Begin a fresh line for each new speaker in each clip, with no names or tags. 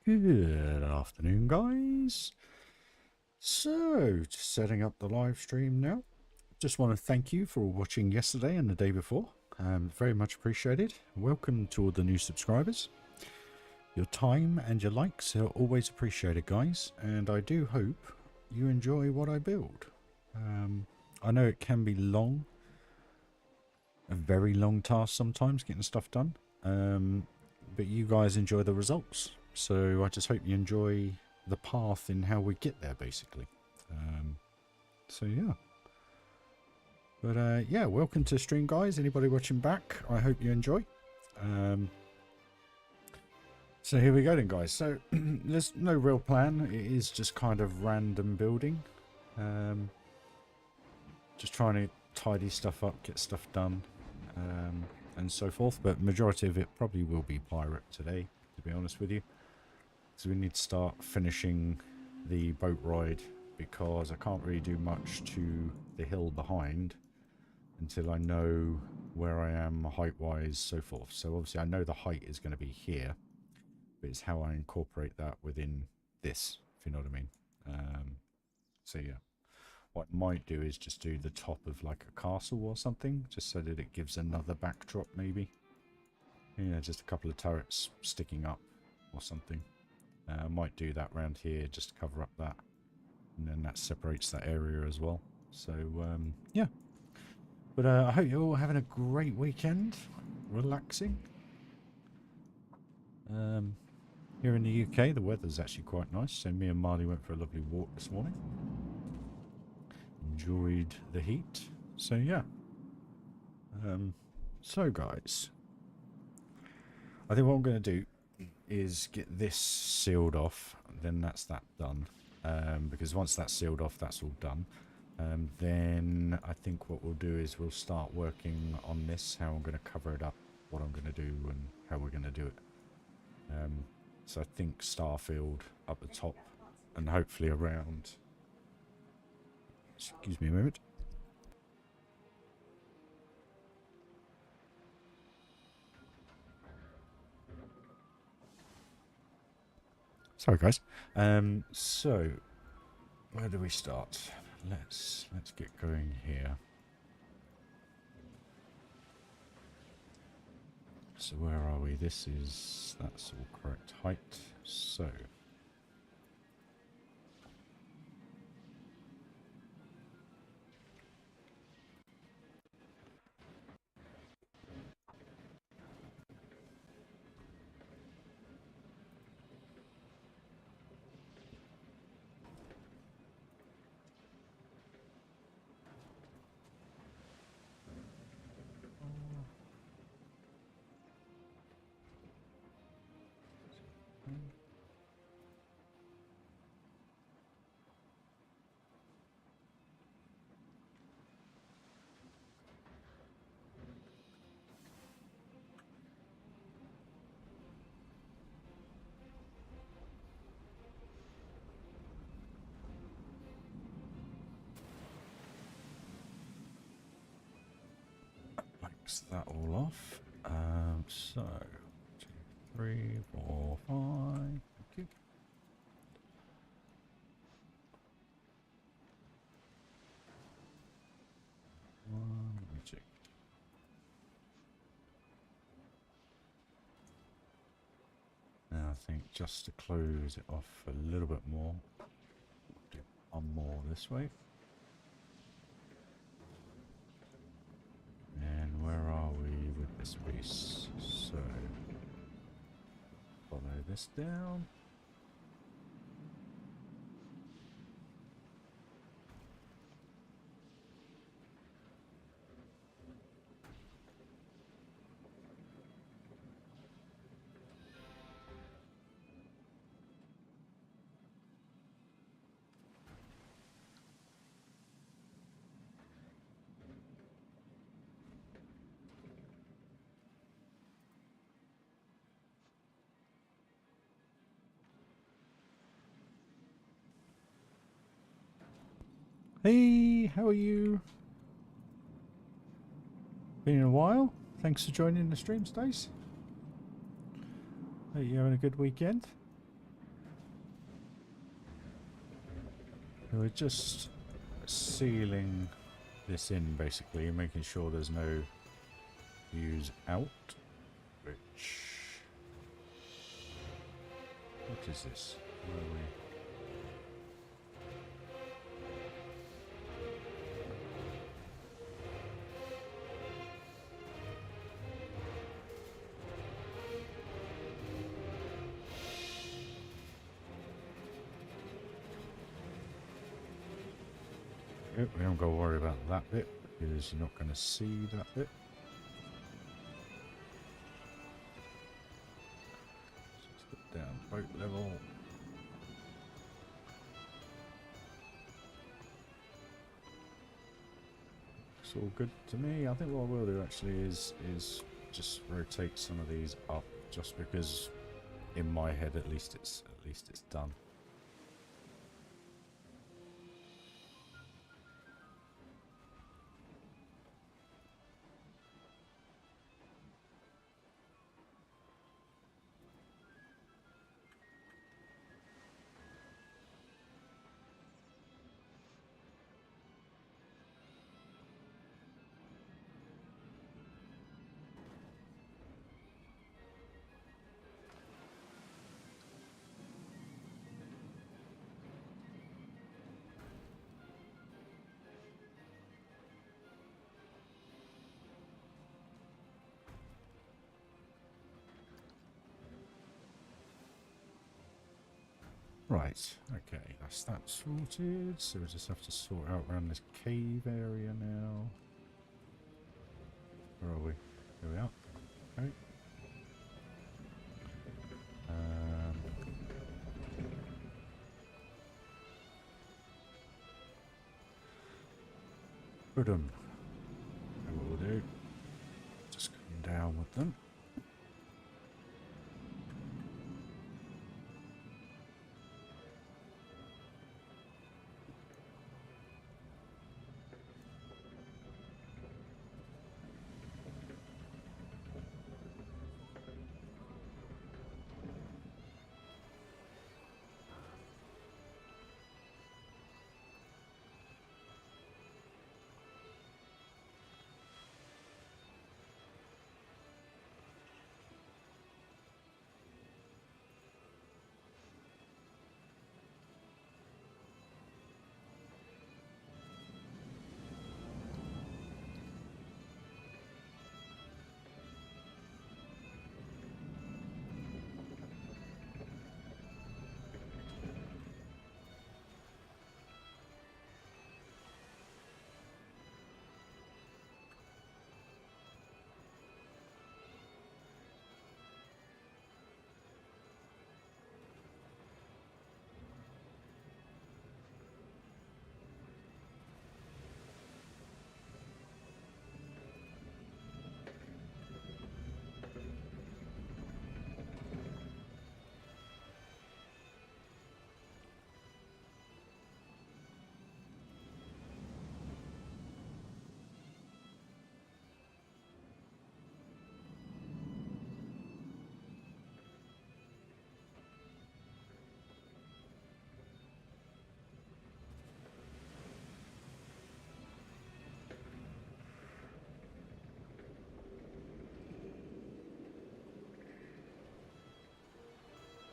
Good afternoon, guys. So, just setting up the live stream now. Just want to thank you for watching yesterday and the day before. Very much appreciated. Welcome to all the new subscribers. Your time and your likes are always appreciated, guys. And I do hope you enjoy what I build. I know it can be long, a very long task sometimes getting stuff done. But you guys enjoy the results. So I just hope you enjoy the path in how we get there, basically. So yeah. But yeah, welcome to the stream, guys. Anybody watching back, I hope you enjoy. So here we go then, guys. So there's no real plan. It is just kind of random building. Just trying to tidy stuff up, get stuff done, and so forth. But majority of it probably will be pirate today, to be honest with you. So we need to start finishing the boat ride because I can't really do much to the hill behind until I know where I am height-wise, so forth. So obviously I know the height is going to be here, but it's how I incorporate that within this, if you know what I mean. So yeah, what I might do is just do the top of like a castle or something, just so that it gives another backdrop maybe. Yeah, just a couple of turrets sticking up or something. I might do that around here just to cover up that, and then that separates that area as well. So yeah, but I hope you're all having a great weekend, relaxing. Here in the UK the weather's actually quite nice, so me and Marley went for a lovely walk this morning, enjoyed the heat. So yeah, so guys, I think what I'm going to do is get this sealed off, then that's that done, because once that's sealed off, that's all done. Then I think what we'll do is we'll start working on this, how I'm going to cover it up, what I'm going to do, and how we're going to do it. So I think Starfield up the top, and hopefully around, excuse me a moment. Sorry guys. So where do we start? Let's get going here. So where are we? That's all correct height. So wax that all off. So 2, 3, 4, 5. Thank you. Let me check. Now I think just to close it off a little bit more, do one more this way. And where are we with this piece? So follow this down. Hey, how are you? Been a while. Thanks for joining the stream, Stace. Hope you're having a good weekend. We're just sealing this in basically, making sure there's no views out. Which, what is this? Where are we? Yep, we haven't got to worry about that bit because you're not going to see that bit. So let's get down boat level. It's all good to me. I think what I will do actually is just rotate some of these up, just because in my head at least it's done. Right, okay, that's that sorted. So we just have to sort out around this cave area now. Where are we? Here we are. Okay. Put them. What we'll do, just come down with them.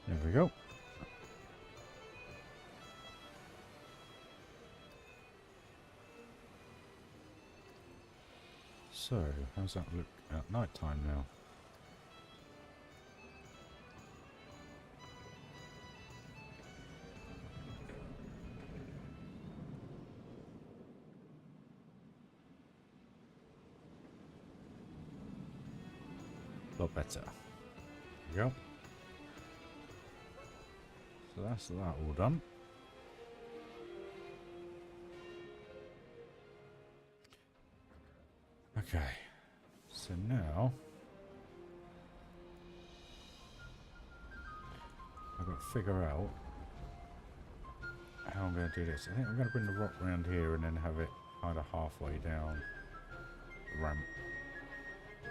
There we go. So, how's that look at night time now? A lot better. There we go. So that's that all done. Okay, so now I've got to figure out how I'm going to do this. I think I'm going to bring the rock round here and then have it kind of halfway down the ramp.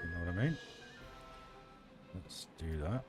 You know what I mean? Let's do that.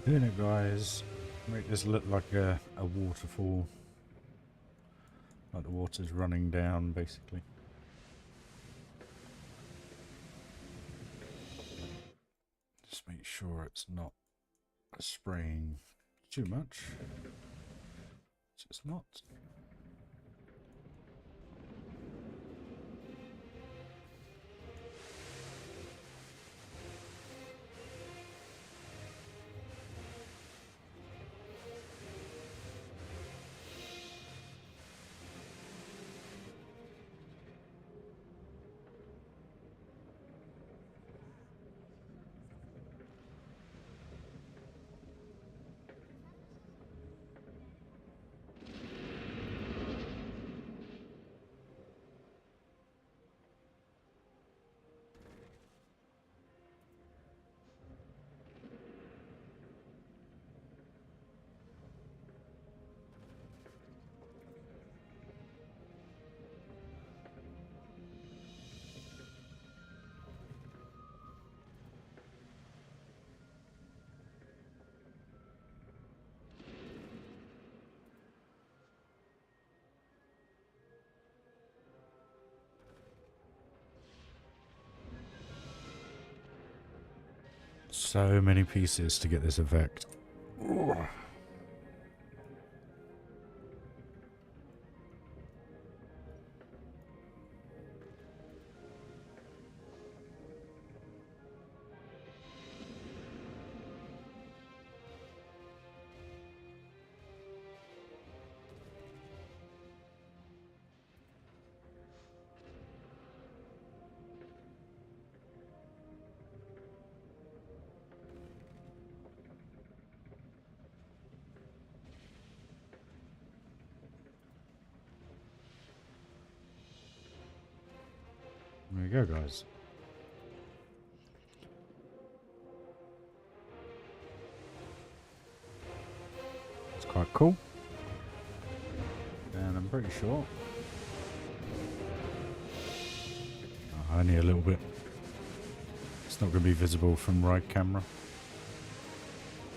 Doing it, guys. Make this look like a waterfall. Like the water's running down, basically. Just make sure it's not spraying too much. It's not. So many pieces to get this effect. Ugh. There you go, guys. It's quite cool. And I'm pretty sure... Oh, only a little bit. It's not going to be visible from ride camera.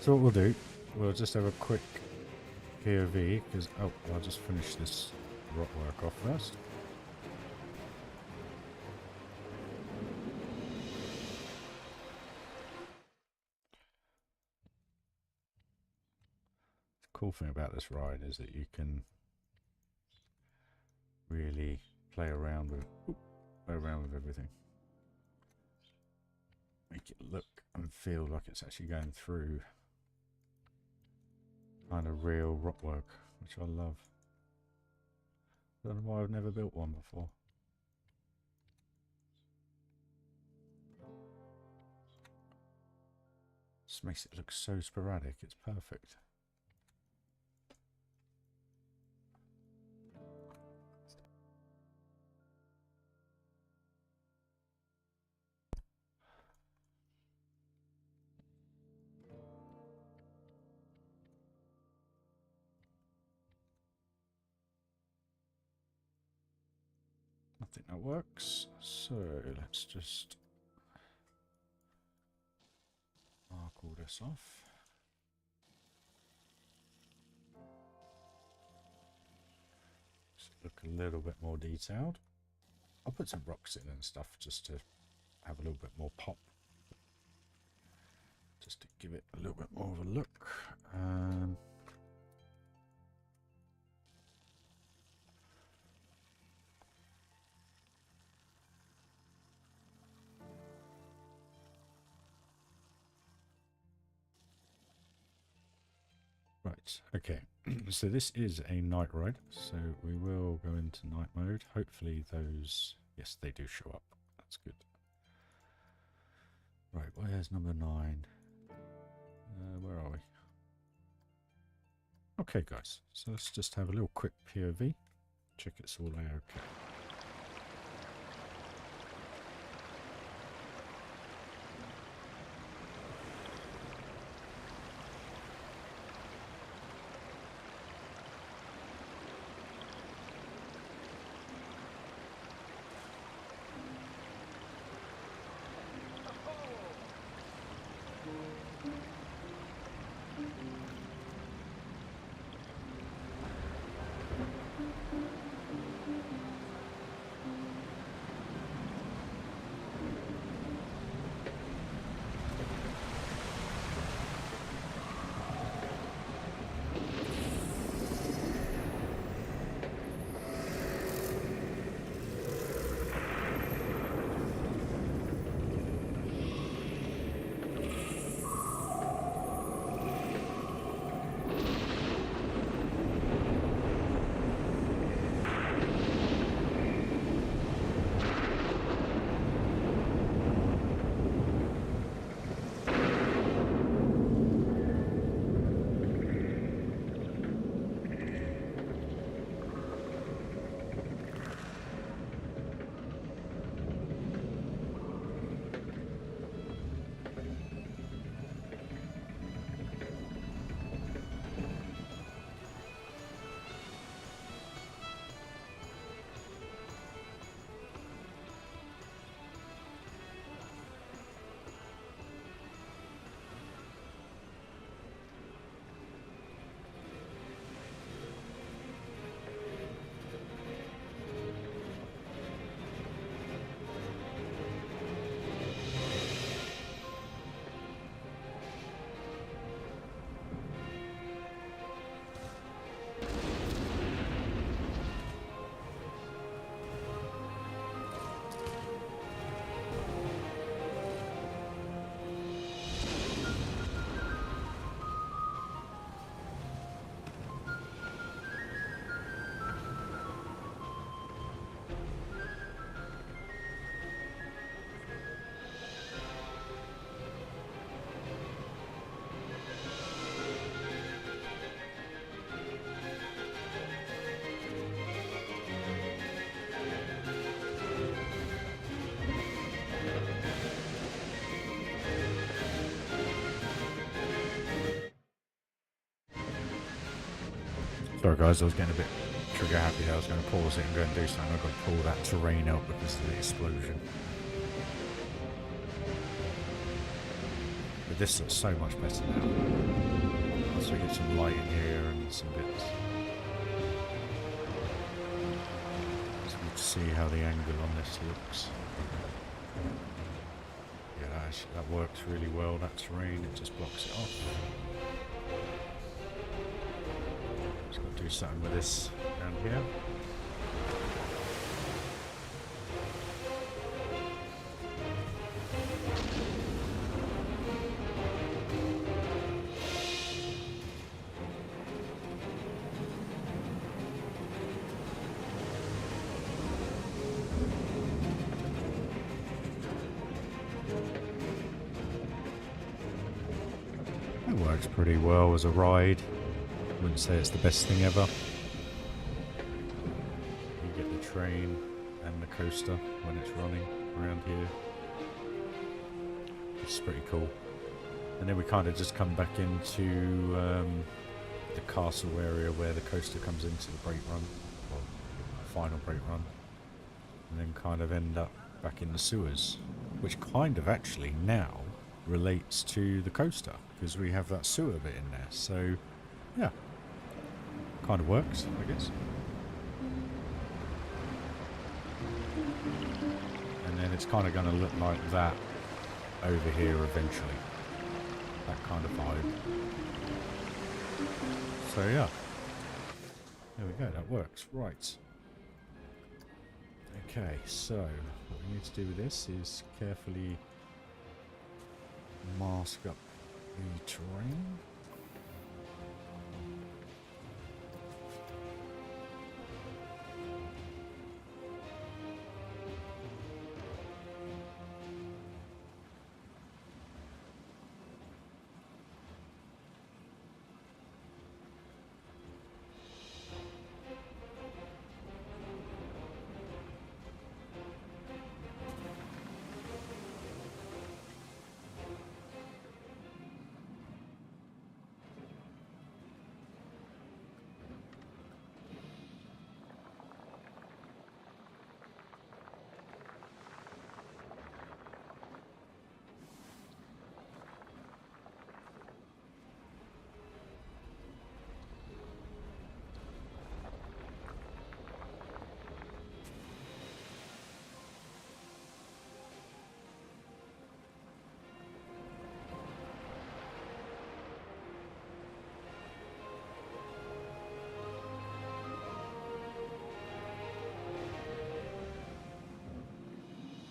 So what we'll do, we'll just have a quick POV, because... Oh, I'll just finish this rock work off first. Cool thing about this ride is that you can really play around with everything. Make it look and feel like it's actually going through kind of real rock work, which I love. I don't know why I've never built one before. Just makes it look so sporadic, it's perfect. I think that works. So let's just mark all this off. Just look a little bit more detailed. I'll put some rocks in and stuff just to have a little bit more pop. Just to give it a little bit more of a look. Right, okay. So this is a night ride, so we will go into night mode. Hopefully those... Yes, they do show up. That's good. Right, where's number 9? Where are we? Okay, guys. So let's just have a little quick POV. Check it's all okay. Sorry guys, I was getting a bit trigger happy. I was going to pause it and go and do something. I've got to pull that terrain out because of the explosion. But this looks so much better now. Once we get some light in here and some bits. It's good to see how the angle on this looks. Yeah, that works really well, that terrain. It just blocks it off. Just got to do something with this down here. It works pretty well as a ride. Wouldn't say it's the best thing ever. You get the train and the coaster when it's running around here. It's pretty cool. And then we kind of just come back into the castle area where the coaster comes into the brake run, or final brake run, and then kind of end up back in the sewers, which kind of actually now relates to the coaster because we have that sewer bit in there. So yeah, kind of works, I guess. And then it's kind of going to look like that over here eventually. That kind of vibe. So yeah. There we go, that works. Right. Okay, so what we need to do with this is carefully mask up the terrain.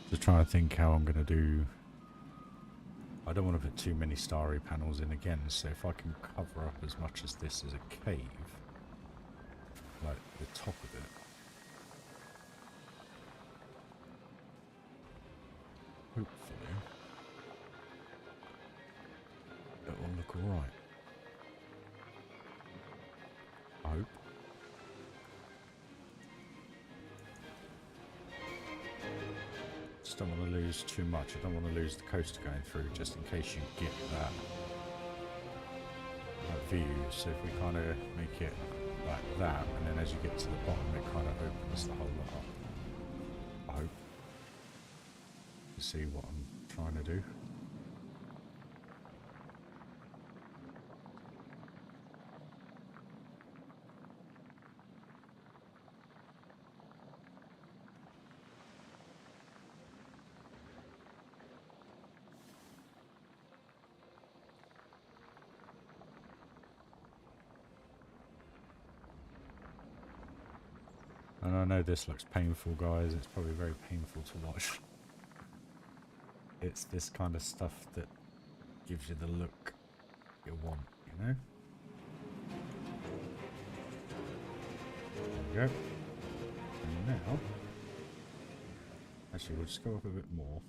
Just trying to think how I'm going to do. I don't want to put too many starry panels in again, so if I can cover up as much as this as a cave, like the top of it, hopefully it will look alright. I hope. Just don't want to lose too much. I don't want to lose the coaster going through, just in case you get that view. So if we kind of make it like that, and then as you get to the bottom, it kind of opens the whole lot up. I hope. You see what I'm trying to do. And I know this looks painful, guys. It's probably very painful to watch. It's this kind of stuff that gives you the look you want, you know? There we go. And now, actually, we'll just go up a bit more.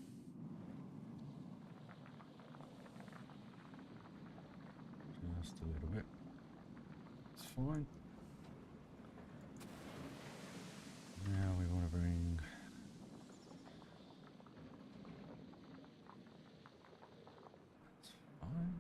Just a little bit. It's fine. Now we want to bring that's fine.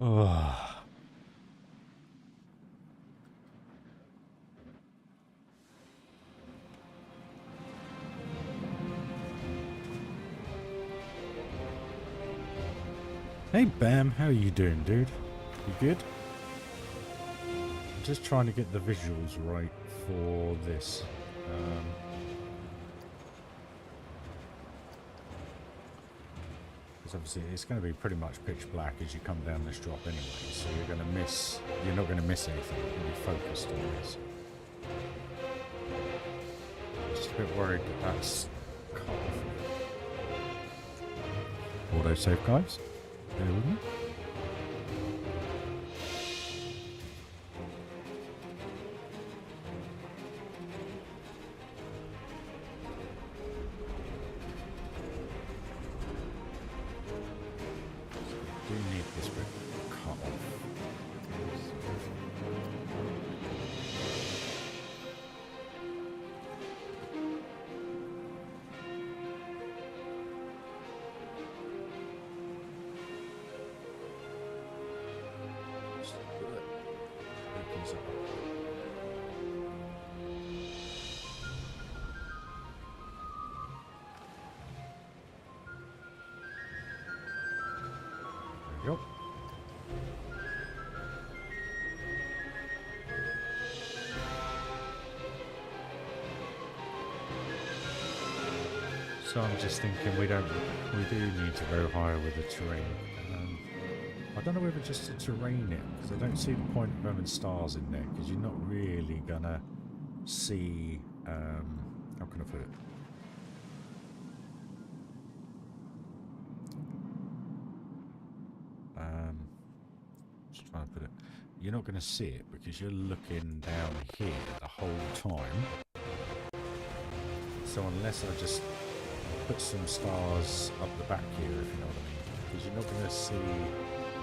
Oh. Hey Bam, how are you doing, dude? You good? I'm just trying to get the visuals right for this. Because obviously it's going to be pretty much pitch black as you come down this drop anyway, so you're not going to miss anything. You'll be focused on this. I'm just a bit worried that that's cut off. Auto save, guys. Bear with me. Do need this bit cut off. Opens it up. There we go. So I'm just thinking we do need to go higher with the terrain. I don't know whether just to terrain it, because I don't see the point of having stars in there, because you're not really gonna see, how can I put it? Just trying to put it. You're not gonna see it because you're looking down here the whole time. So unless I just put some stars up the back here, if you know what I mean, because you're not gonna see.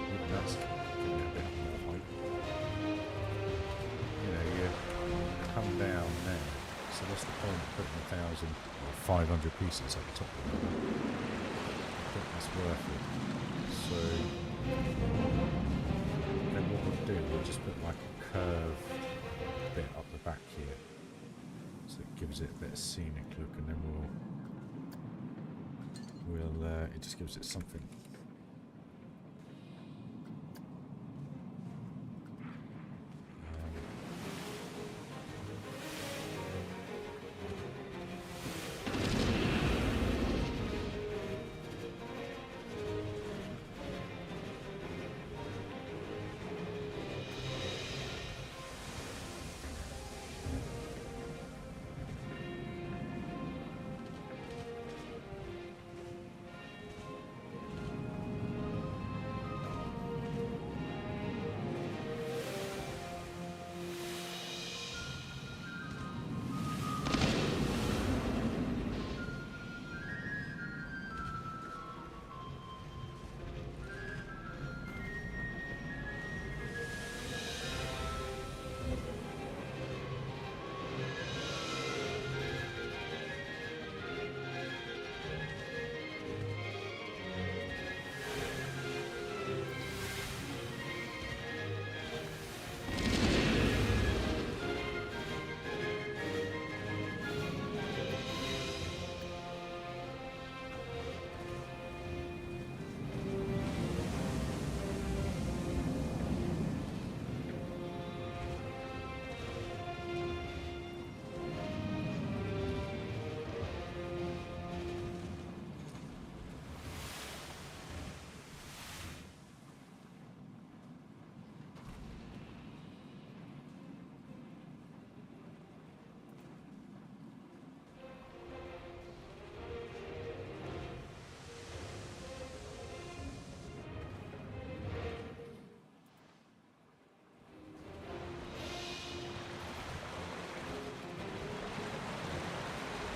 Even that's giving it a bit more height. You know, you come down there. So what's the point of putting 1,000 or 500 pieces at the top of it? I think that's worth it. So then what we'll do, we'll just put like a curved bit up the back here. So it gives it a bit of scenic look, and then it just gives it something.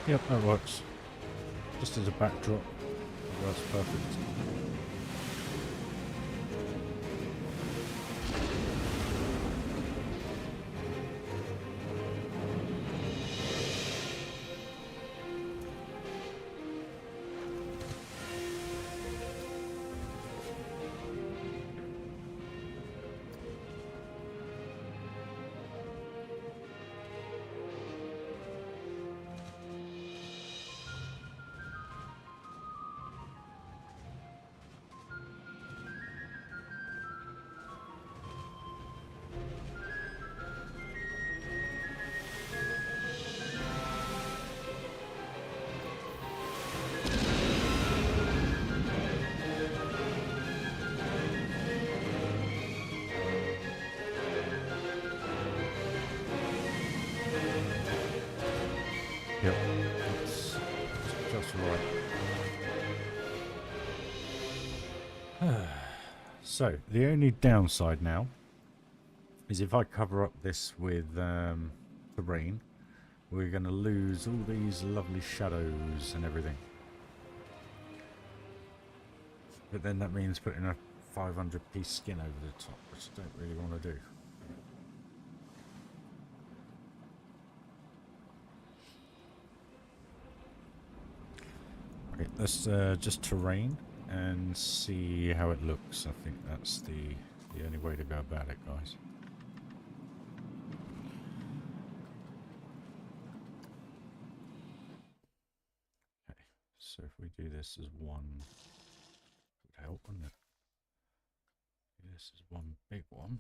Yep, that works. Just as a backdrop, it works perfect. right. So, the only downside now is if I cover up this with terrain, we're going to lose all these lovely shadows and everything. But then that means putting a 500p skin over the top, which I don't really want to do. Okay, let's just terrain and see how it looks. I think that's the only way to go about it, guys. Okay, so if we do this as one, it would help, wouldn't it? This is one big one.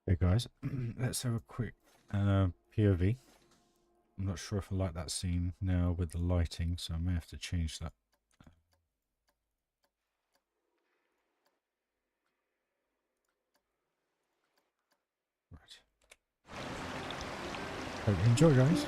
Hey guys, let's have a quick POV. I'm not sure if I like that scene now with the lighting, so I may have to change that. Right. Hope you enjoy, guys.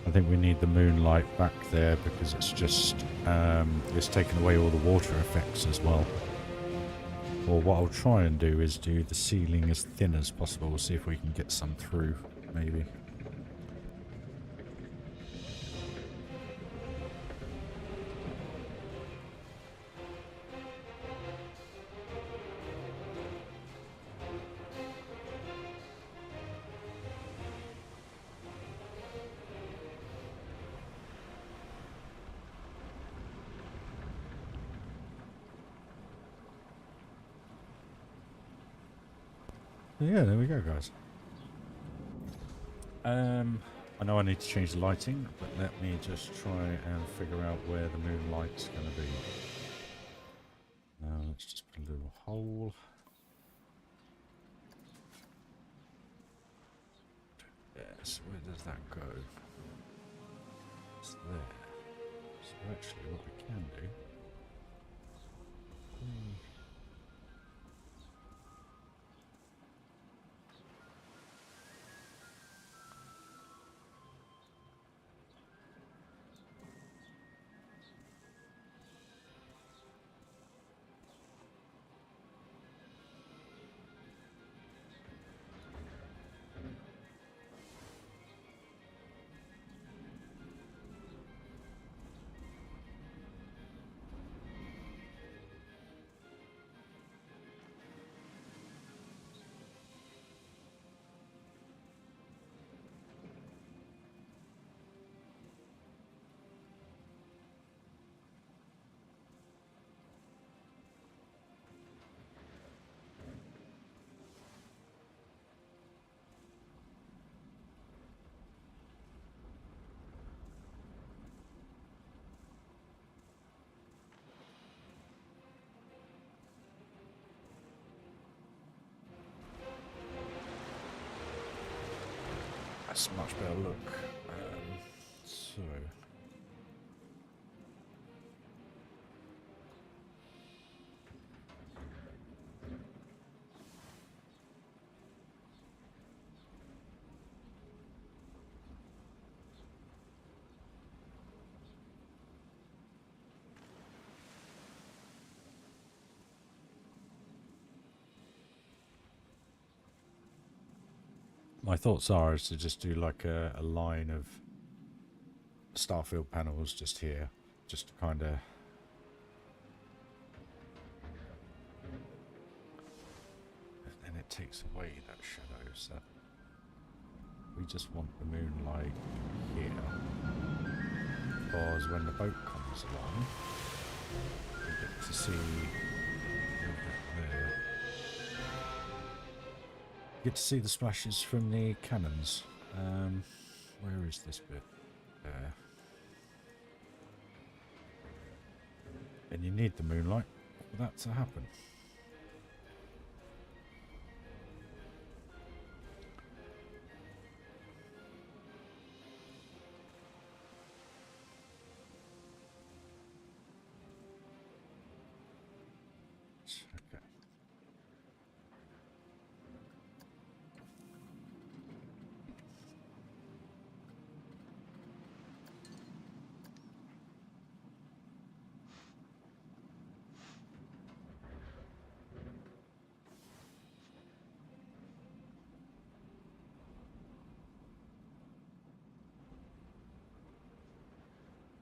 I think we need the moonlight back there because it's just, it's taken away all the water effects as well. Or what I'll try and do is do the ceiling as thin as possible. We'll see if we can get some through, maybe. Yeah, there we go, guys. I know I need to change the lighting, but let me just try and figure out where the moonlight's going to be. Let's just put a little hole. Yes, where does that go? It's there. So actually what we can do... That's a much better look. So my thoughts are is to just do like a line of starfield panels just here, just to kind of and it takes away that shadow, so we just want the moonlight here, because when the boat comes along we get to see there. Get to see the splashes from the cannons. Where is this bit? There. And you need the moonlight for that to happen. Okay.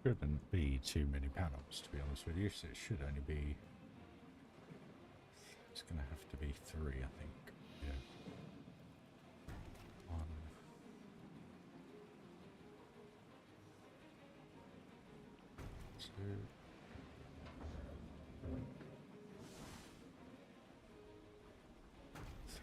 Shouldn't be too many panels, to be honest with you, so it should only be, it's going to have to be 3, I think. Yeah. 1, 2, 3.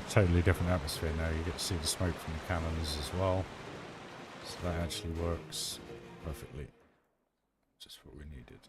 Totally different atmosphere now. You get to see the smoke from the cannons as well, so that actually works perfectly. Just what we needed.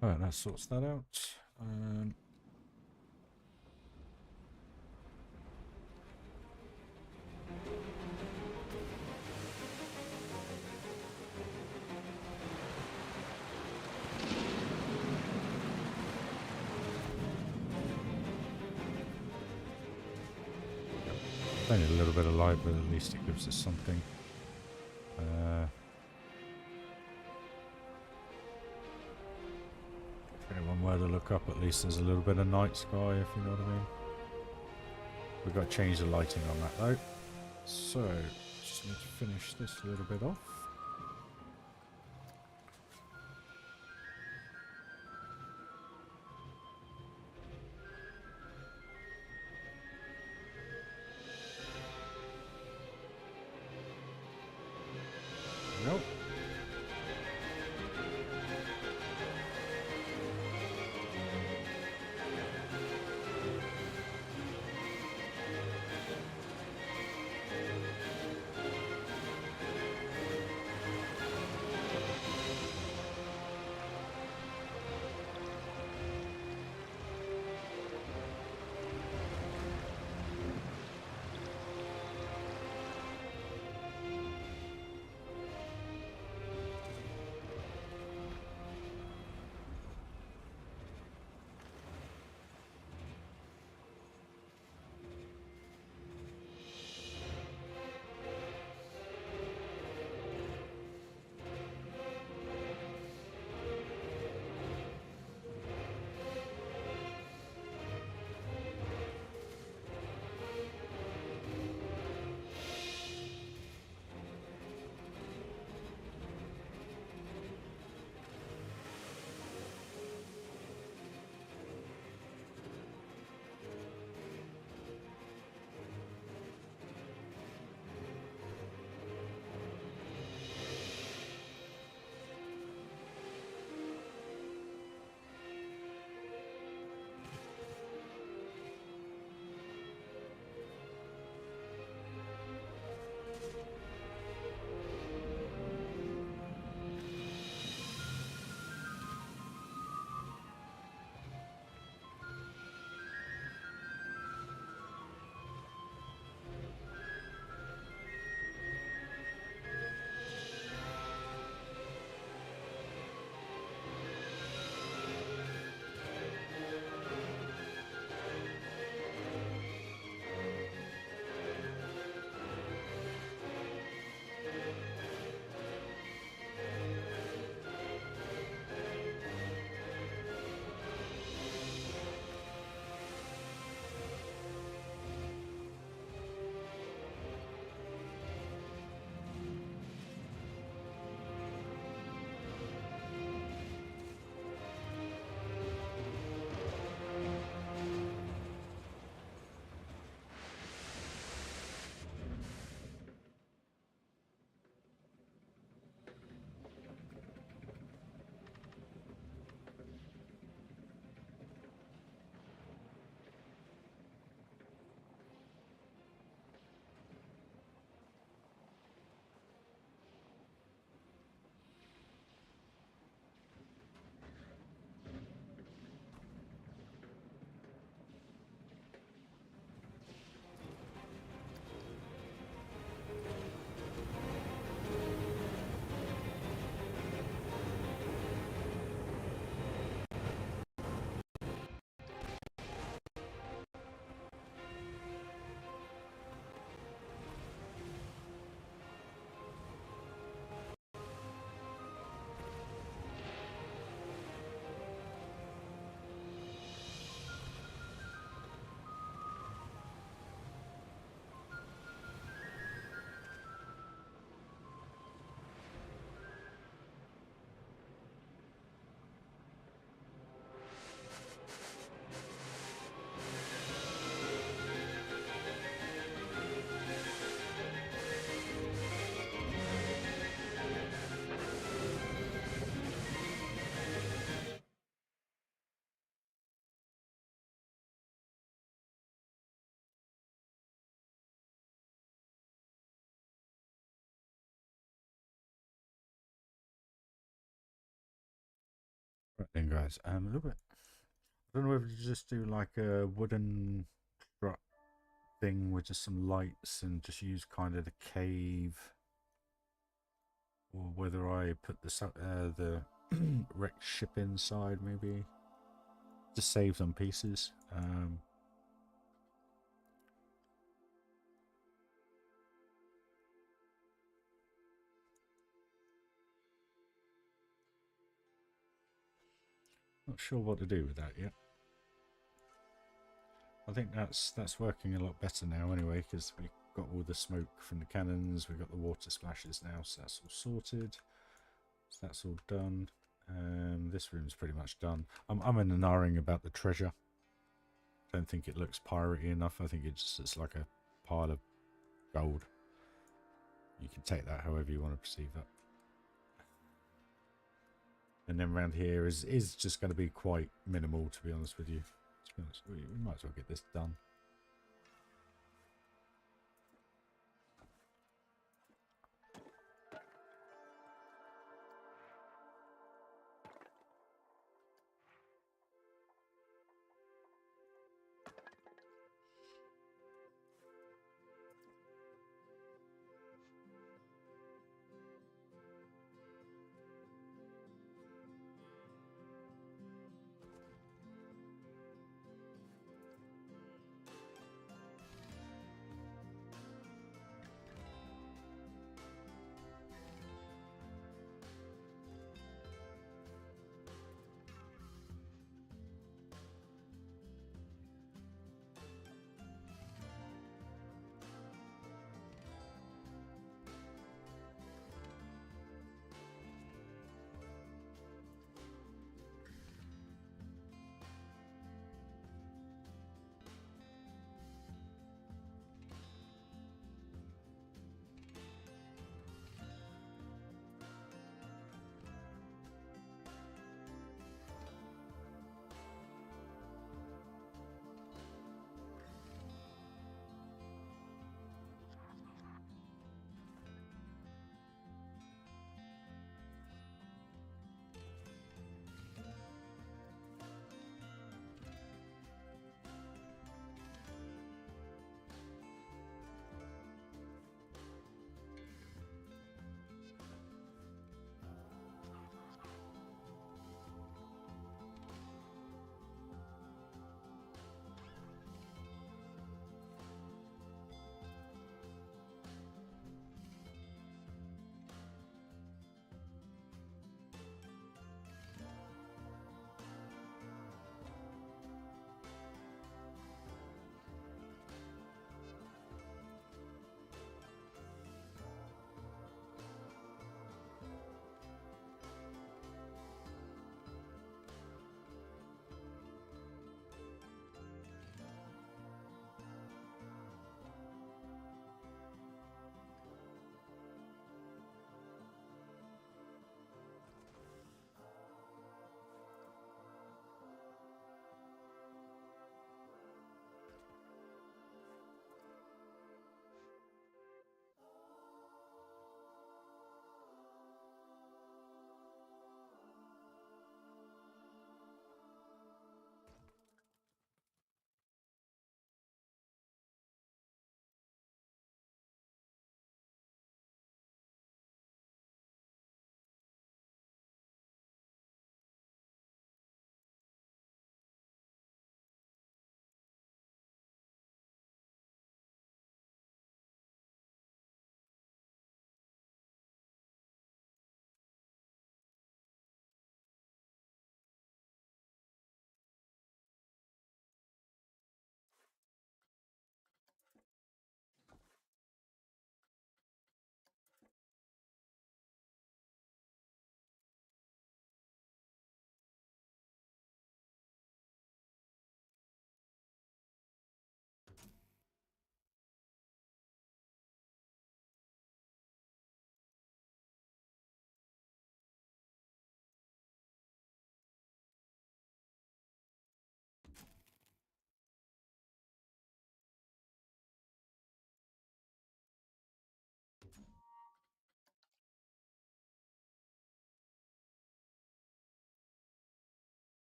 Alright, that sorts that out. Only a little bit of light, but at least it gives us something. If anyone were to look up, at least there's a little bit of night sky, if you know what I mean. We've got to change the lighting on that though. So, just need to finish this a little bit off. Nope. Then guys, a little bit. I don't know whether to just do like a wooden strut thing with just some lights and just use kind of the cave, or whether I put the wrecked ship inside, maybe just save some pieces. Not sure what to do with that yet. I think that's working a lot better now anyway, because we got all the smoke from the cannons, we got the water splashes now, so that's all sorted. So that's all done. This room's pretty much done. I'm in an R-ing about the treasure. Don't think it looks piratey enough. I think it's like a pile of gold. You can take that however you want to perceive that. And then around here is just going to be quite minimal, to be honest with you. To be honest, we might as well get this done.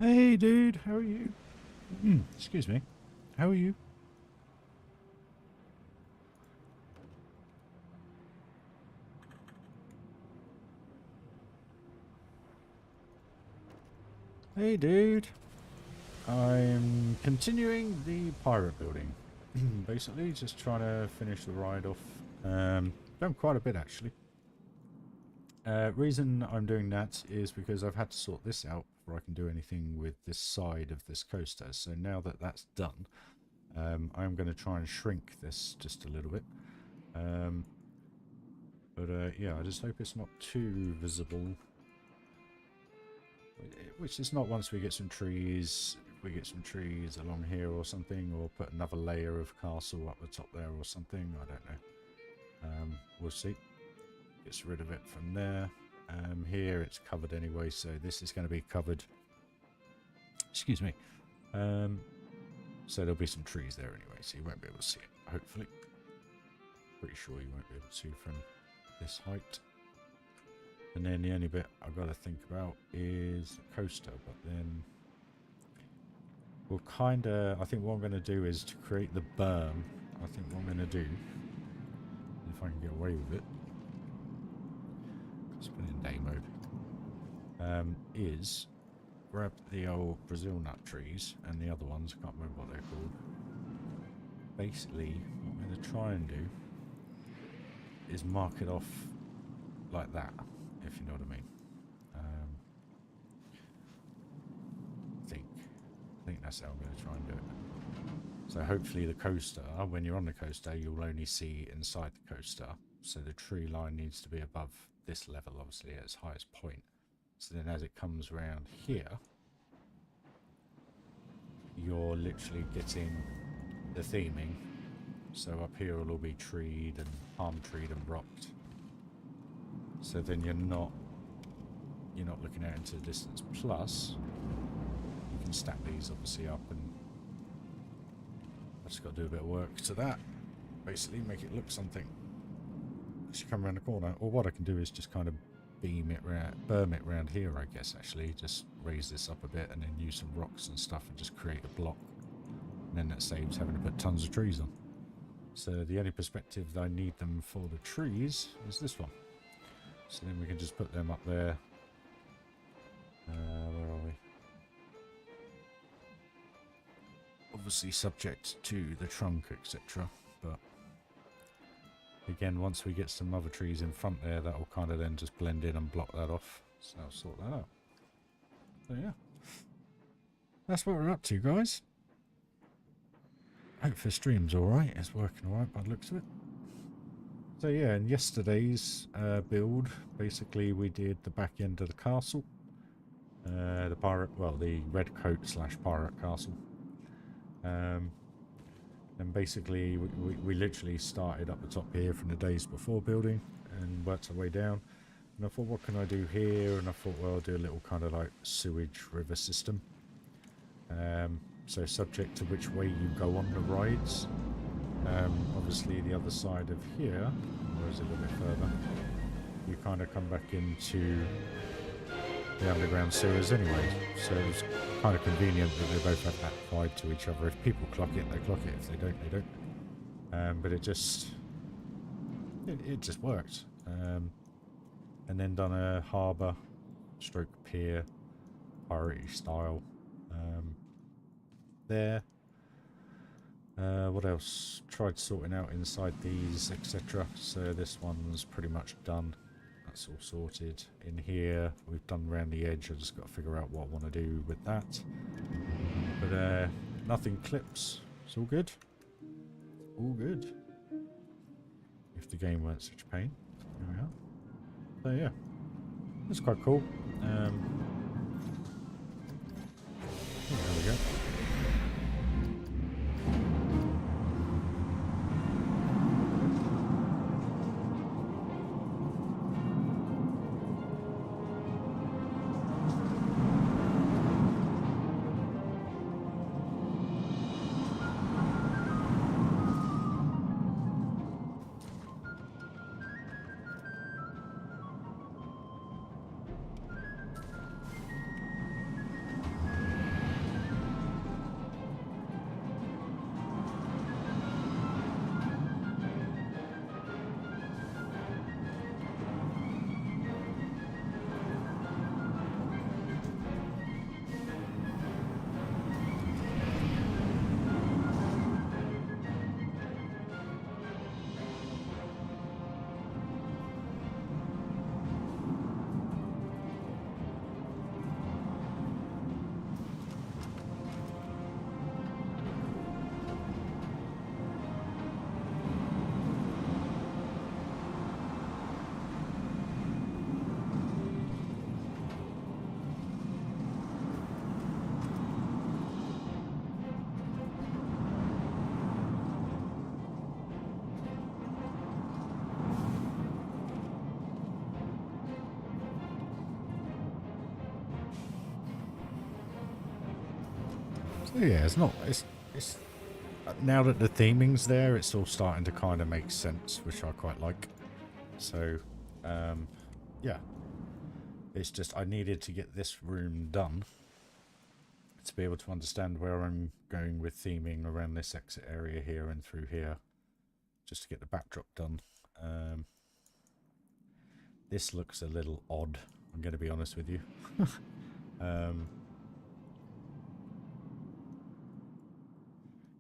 Hey, dude, how are you? Excuse me. How are you? Hey, dude. I'm continuing the pirate building. Basically, just trying to finish the ride off. Done quite a bit, actually. Reason I'm doing that is because I've had to sort this out before I can do anything with this side of this coaster. So now that that's done, I'm going to try and shrink this just a little bit. Yeah, I just hope it's not too visible. Which is not once we get some trees. If we get some trees along here or something, or put another layer of castle up the top there or something, I don't know. We'll see. Gets rid of it from there. Here it's covered anyway, so this is going to be covered. Excuse me. So there'll be some trees there anyway, so you won't be able to see it, hopefully. Pretty sure you won't be able to from this height. And then the only bit I've got to think about is the coaster, but then we'll kind of, I think what I'm going to do is to create the berm. I think what I'm going to do, if I can get away with it, let's put it in day mode, is grab the old Brazil nut trees and the other ones, I can't remember what they're called. Basically, what I'm going to try and do is mark it off like that, if you know what I mean. I think that's how I'm going to try and do it. So hopefully the coaster, when you're on the coaster, you'll only see inside the coaster. So the tree line needs to be above this level, obviously, at its highest point. So then as it comes around here, you're literally getting the theming. So up here it'll all be treed and palm treed and rocked. So then you're not looking out into the distance. Plus, you can stack these obviously up, and I just got to do a bit of work to that. Basically, make it look something. As you come around the corner, or what I can do is just kind of berm it round here, I guess. Actually, just raise this up a bit and then use some rocks and stuff and just create a block. And then that saves having to put tons of trees on. So the only perspective that I need them for the trees is this one. So then we can just put them up there. Where are we? Obviously subject to the trunk, etc. But again, once we get some other trees in front there, that will kind of then just blend in and block that off. So I'll sort that out. So yeah, that's what we're up to, guys. Hope the stream's alright. It's working alright by the looks of it. So yeah, in yesterday's build, basically we did the back end of the castle. The red coat / pirate castle. And basically we literally started up the top here from the days before building and worked our way down. And I thought, what can I do here? And I thought, well, I'll do a little kind of like sewage river system. So subject to which way you go on the rides. Obviously the other side of here, or is it a little bit further, you kind of come back into the underground sewers anyway. So it's kind of convenient that they both have that tied to each other. If people clock it, they clock it. If they don't, they don't. But it just worked. And then done a harbour stroke pier, piratey style there. What else? Tried sorting out inside these, etc. So this one's pretty much done. That's all sorted. In here, we've done around the edge. I just got to figure out what I want to do with that. But nothing clips. It's all good. All good. If the game weren't such a pain. There we are. So yeah, that's quite cool. There we go. Yeah, it's not. It's now that the theming's there, it's all starting to kind of make sense, which I quite like. So, yeah, it's just I needed to get this room done to be able to understand where I'm going with theming around this exit area here and through here, just to get the backdrop done. This looks a little odd, I'm going to be honest with you.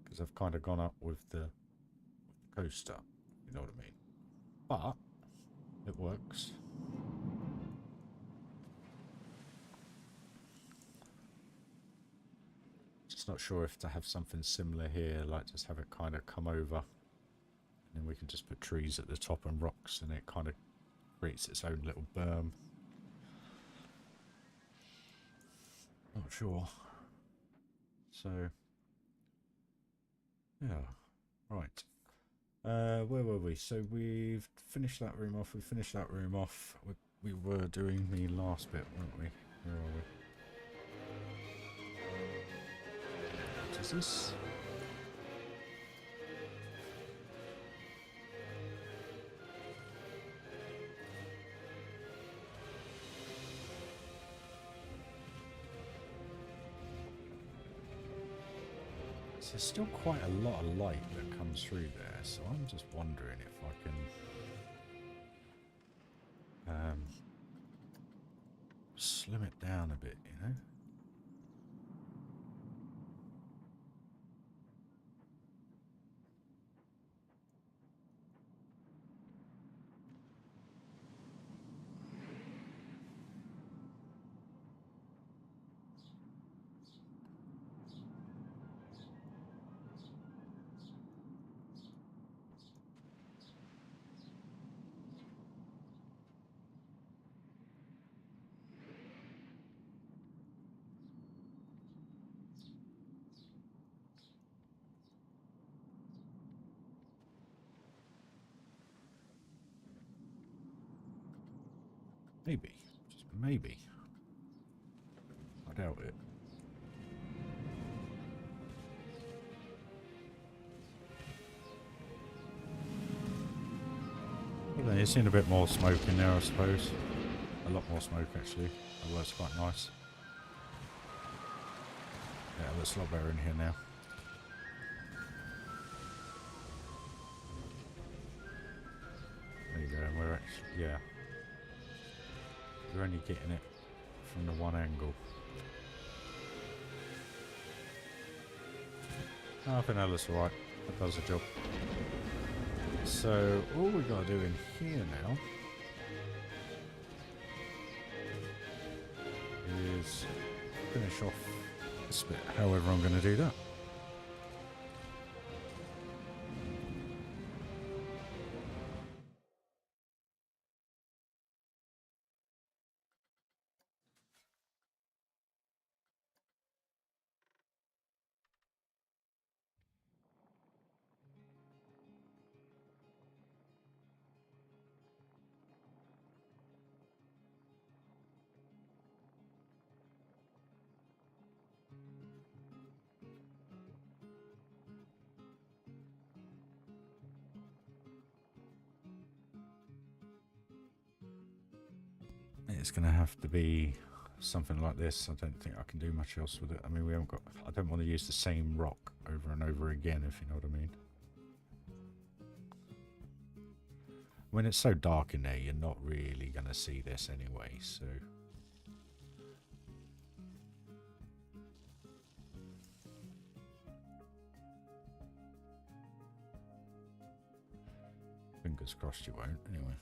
Because I've kind of gone up with the coaster, you know what I mean? But it works. Just not sure if to have something similar here, like just have it kind of come over, and then we can just put trees at the top and rocks, and it kind of creates its own little berm. Not sure. So, yeah, right. Where were we? So we've finished that room off. We finished that room off. We were doing the last bit, weren't we? Where are we? What is this? There's still quite a lot of light that comes through there, so I'm just wondering if I can slim it down a bit, you know? Maybe. Just maybe. I doubt it. Well, then you're seeing a bit more smoke in there, I suppose. A lot more smoke, actually. Although it's quite nice. Yeah, it looks a lot better in here now. There you go, and we're actually, yeah. We're only getting it from the one angle. Oh, I think that looks alright. That does the job. So, all we got to do in here now is finish off this bit, however I'm going to do that. It's going to have to be something like this. I don't think I can do much else with it. I mean, we haven't got... I don't want to use the same rock over and over again, if you know what I mean. When it's so dark in there, you're not really going to see this anyway, so... Fingers crossed you won't, anyway.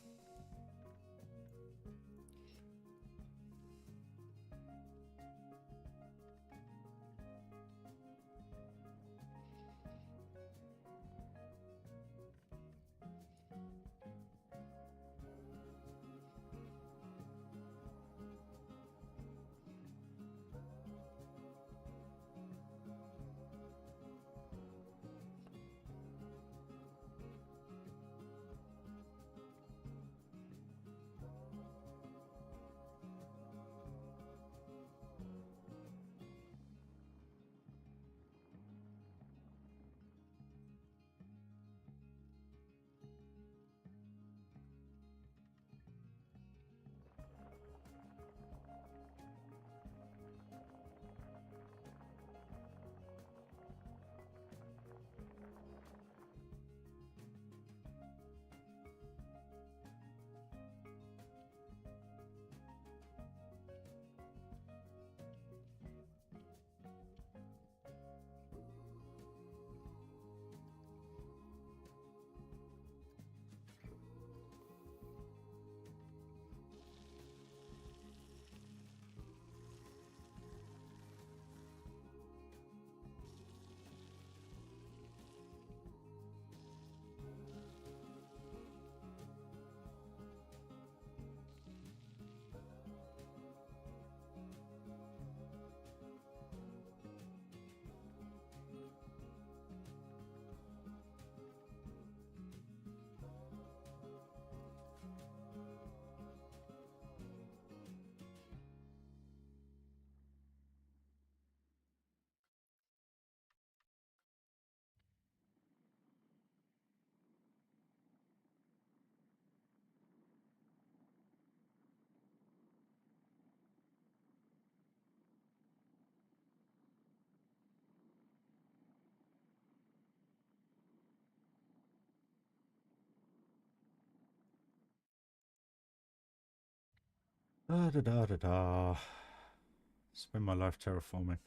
Da da da da da. Spend my life terraforming.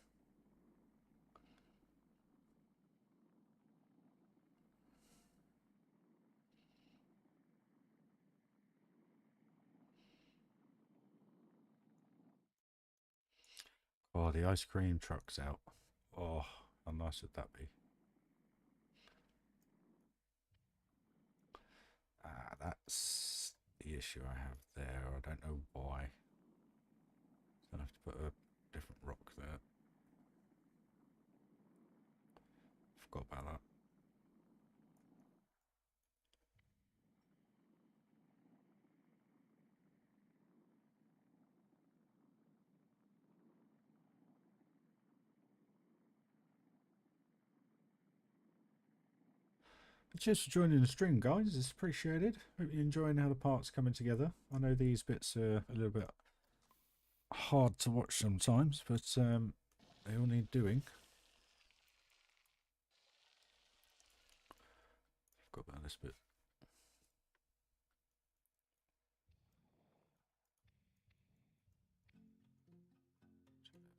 Oh, the ice cream truck's out. Oh, how nice would that be? Ah, that's the issue I have there. I don't know why. So I have to put a different rock there. Forgot about that. Cheers for joining the stream, guys. It's appreciated. Hope you're enjoying how the parts coming together. I know these bits are a little bit hard to watch sometimes, but they all need doing. Forgot about this bit.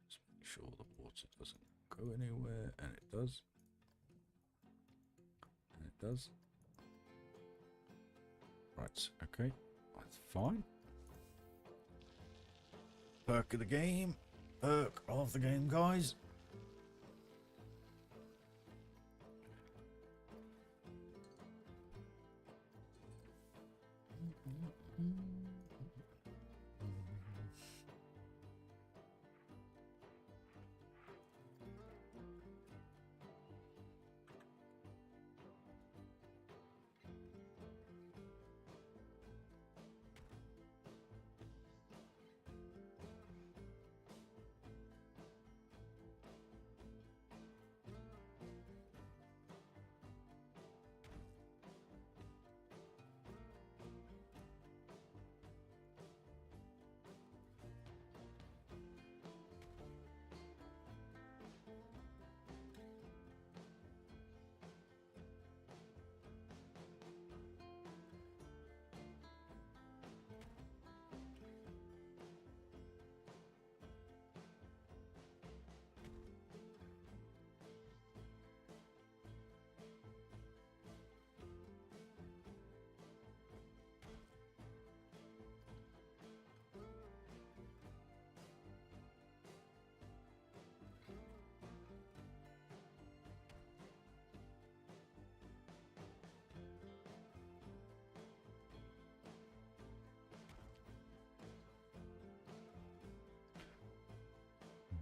Just make sure the water doesn't go anywhere, and it does. And it does. Right, okay. That's fine. Perk of the game. Perk of the game, guys.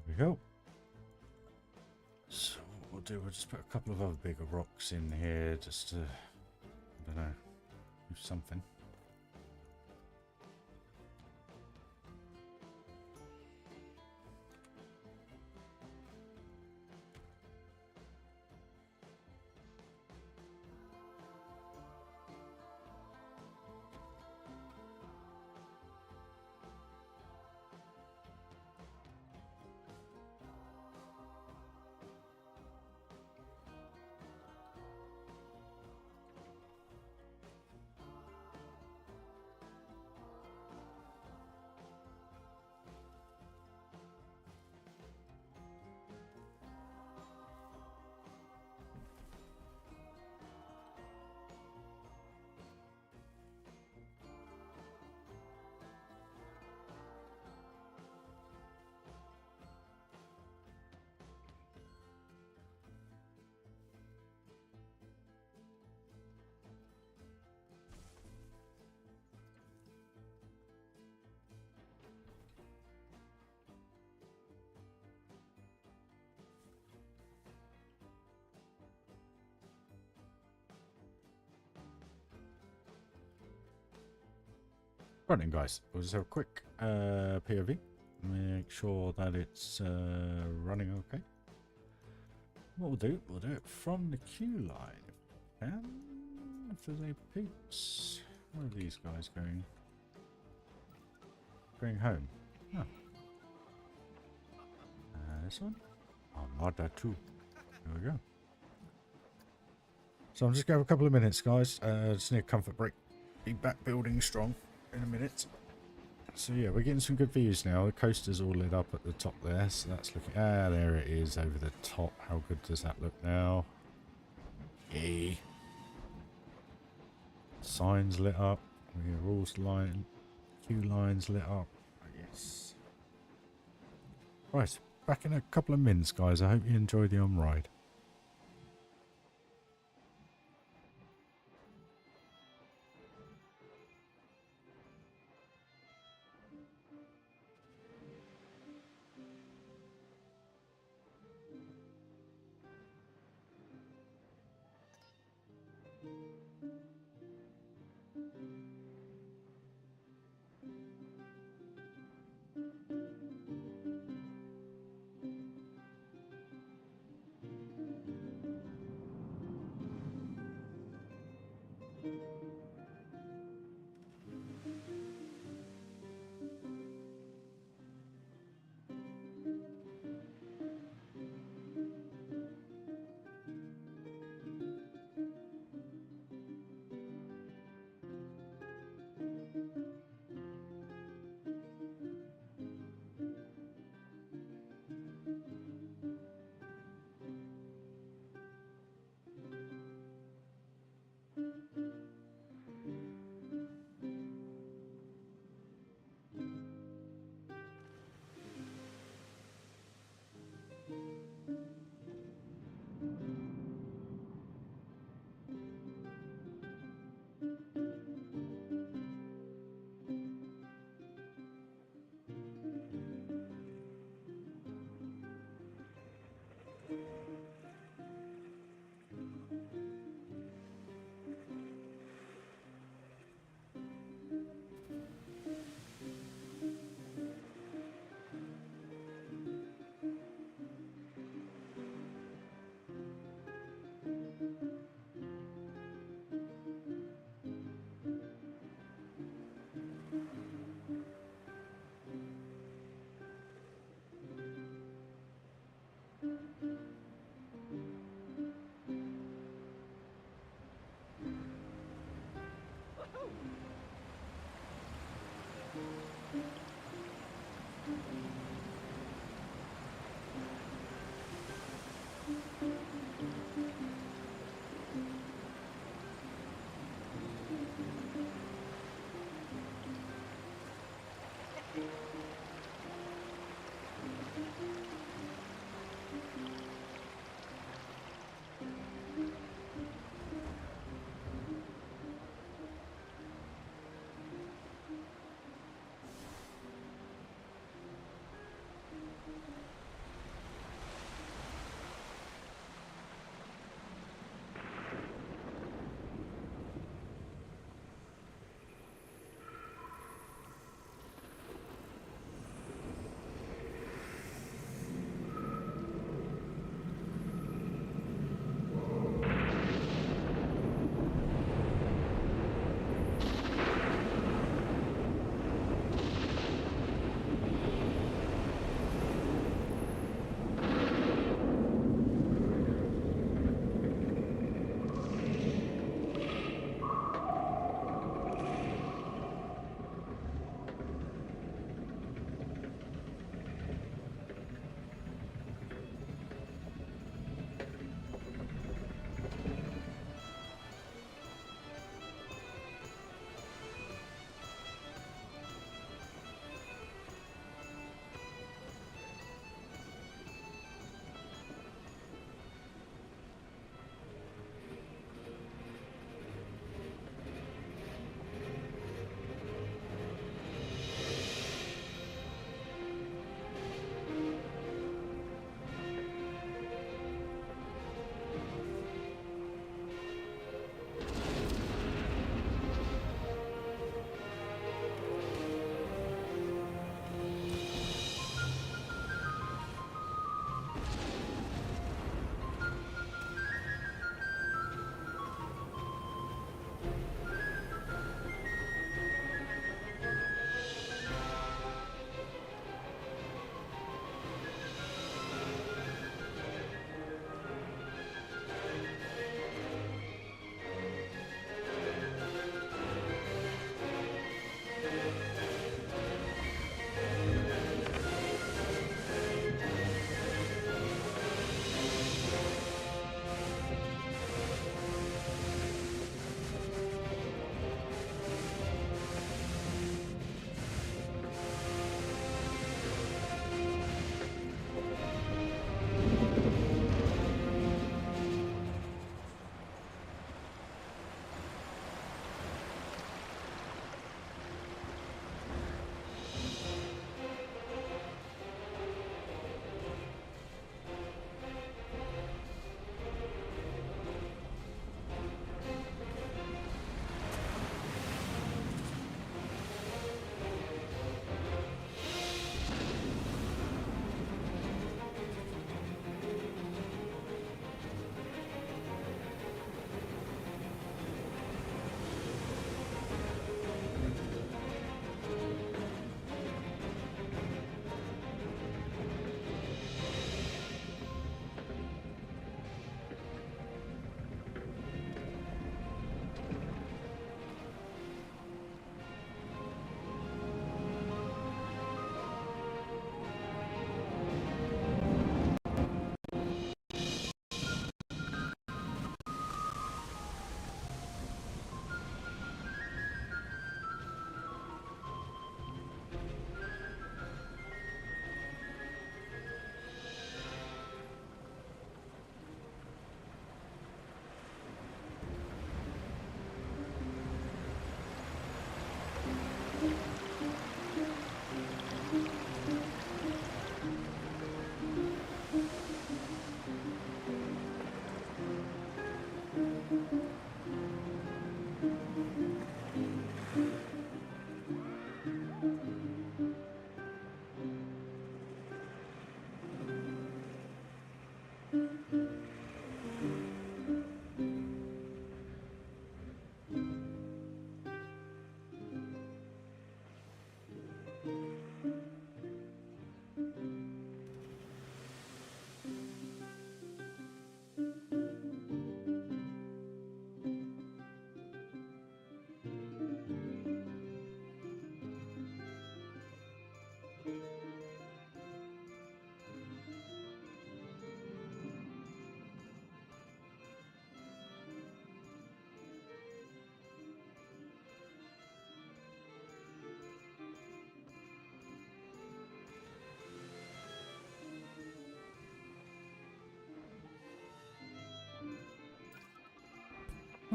There we go. So what we'll do, we'll just put a couple of other bigger rocks in here just to, I don't know, do something. Right then, guys, we'll just have a quick POV. Make sure that it's running okay. What we'll do it from the queue line. And if there's any peeps, where are these guys going? Going home. Oh. This one? Armada 2. There we go. So I'm just going to have a couple of minutes, guys. Just need a comfort break. Be back building strong in a minute. So yeah, we're getting some good views now. The coaster's all lit up at the top there, so that's looking... Ah, there it is over the top. How good does that look now? Yay. Signs lit up. We're rules line, queue lines lit up. Yes. Right, back in a couple of minutes, guys. I hope you enjoy the on-ride.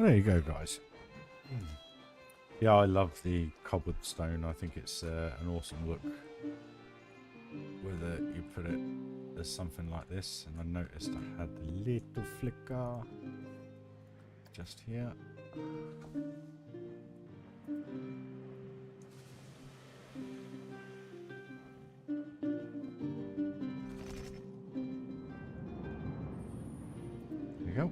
Well, there you go, guys. Yeah, I love the cobbled stone. I think it's an awesome look. Whether you put it as something like this, and I noticed I had a little flicker just here. There you go.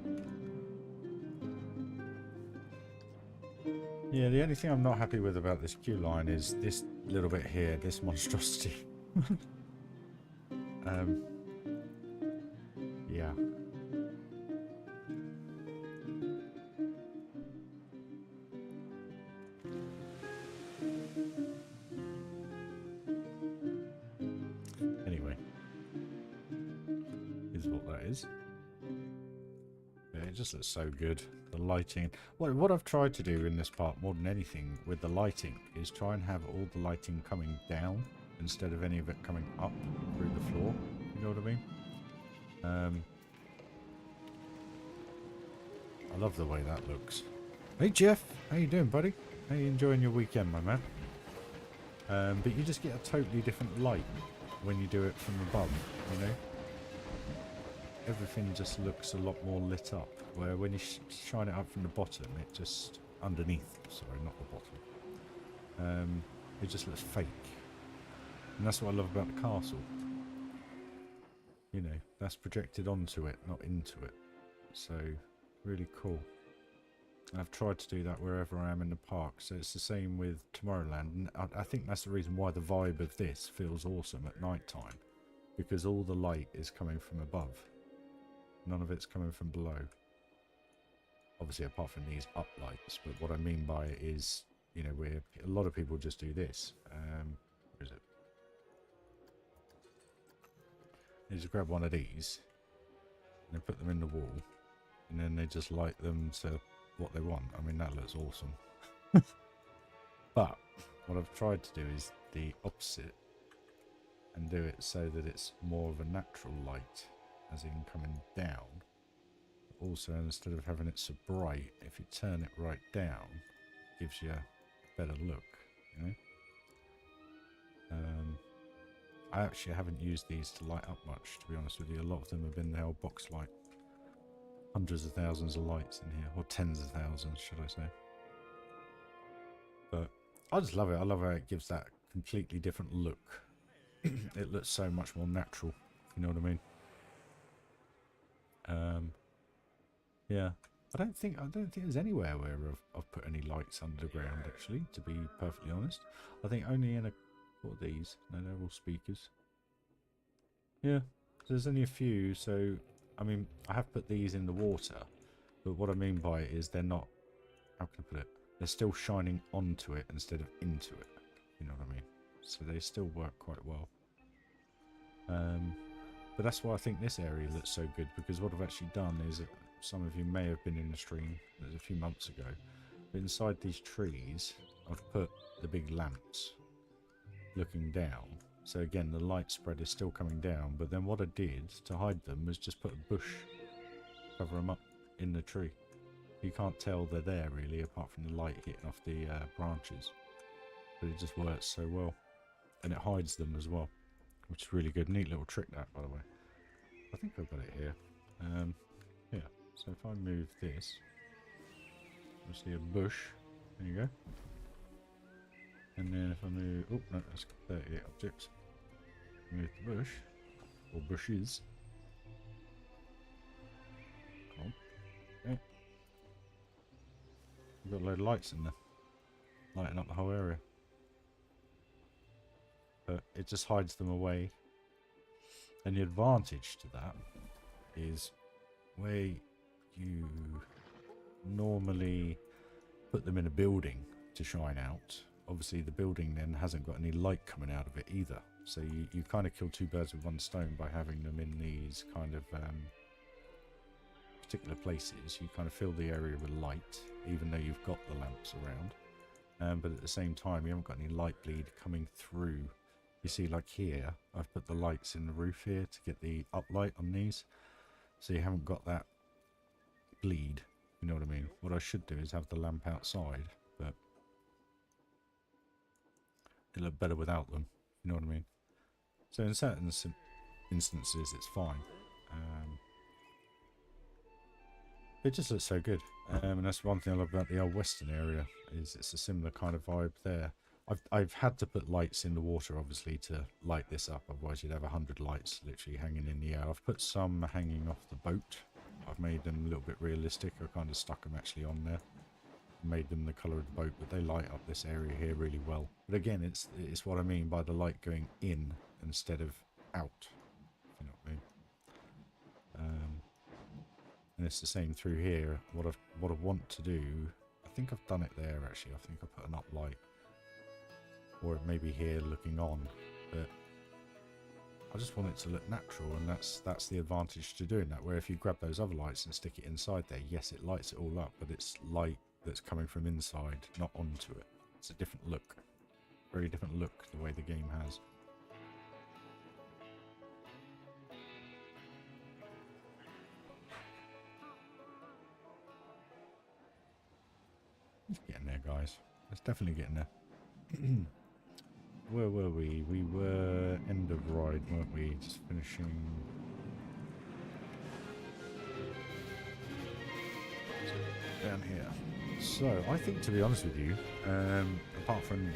Yeah, the only thing I'm not happy with about this queue line is this little bit here, this monstrosity. Yeah. Anyway, here's what that is. Yeah, it just looks so good. The lighting. What I've tried to do in this part more than anything with the lighting is try and have all the lighting coming down instead of any of it coming up through the floor. You know what I mean? I love the way that looks. Hey Jeff, how you doing, buddy? How you enjoying your weekend, my man? But you just get a totally different light when you do it from above, you know? Everything just looks a lot more lit up, where when you shine it up from the bottom, it just... underneath, sorry, not the bottom. It just looks fake. And that's what I love about the castle. You know, that's projected onto it, not into it. So, really cool. I've tried to do that wherever I am in the park, so it's the same with Tomorrowland, and I think that's the reason why the vibe of this feels awesome at night time, because all the light is coming from above. None of it's coming from below. Obviously, apart from these up lights, but what I mean by it is, you know, where a lot of people just do this. Where is it? They just grab one of these, and they put them in the wall, and then they just light them to what they want. I mean, that looks awesome. But what I've tried to do is the opposite, and do it so that it's more of a natural light, as in coming down. Also, instead of having it so bright, if you turn it right down, it gives you a better look, you know? I actually haven't used these to light up much, to be honest with you. A lot of them have been the old box light. Hundreds of thousands of lights in here, or tens of thousands, should I say. But I just love it. I love how it gives that completely different look. It looks so much more natural, you know what I mean? Yeah, I don't think there's anywhere where I've put any lights under the ground, actually, to be perfectly honest. I think only in a... what are these? No, they're all speakers. Yeah, there's only a few, so... I mean, I have put these in the water, but what I mean by it is they're not... how can I put it? They're still shining onto it instead of into it, you know what I mean? So they still work quite well. But that's why I think this area looks so good, because what I've actually done is... some of you may have been in the stream a few months ago, but inside these trees I've put the big lamps looking down, so again the light spread is still coming down, but then what I did to hide them was just put a bush, cover them up in the tree. You can't tell they're there really, apart from the light hitting off the branches, but it just works so well, and it hides them as well, which is really good. Neat little trick that, by the way. I think I've got it here. Yeah. So if I move this, you'll see a bush. There you go. And then if I move... oh, no, that's 38 objects. Move the bush. Or bushes. Come on. Okay. We've got a load of lights in there. Lighting up the whole area. But it just hides them away. And the advantage to that is where you normally put them in a building to shine out. Obviously the building then hasn't got any light coming out of it either. So you kind of kill two birds with one stone by having them in these kind of particular places. You kind of fill the area with light, even though you've got the lamps around. But at the same time, you haven't got any light bleed coming through. You see, like here, I've put the lights in the roof here to get the uplight on these. So you haven't got that bleed You know what I mean? What I should do is have the lamp outside, but it'll look better without them. You know what I mean? So in certain instances, it's fine. It just looks so good, and that's one thing I love about the old western area, is it's a similar kind of vibe there. I've had to put lights in the water, obviously, to light this up, otherwise you'd have 100 lights literally hanging in the air. I've put some hanging off the boat. I've made them a little bit realistic. I kind of stuck them actually on there, made them the colour of the boat, but they light up this area here really well. But again, it's what I mean by the light going in instead of out, if you know what I mean. And it's the same through here. What I want to do, I think I've done it there actually. I think I put an up light, or it may be here looking on, but I just want it to look natural, and that's the advantage to doing that. Where if you grab those other lights and stick it inside there, yes, it lights it all up, but it's light that's coming from inside, not onto it. It's a different look, very different look the way the game has. It's getting there, guys. It's definitely getting there. Where were we? We were end of ride, weren't we? Just finishing. Down here. So, I think, to be honest with you, apart from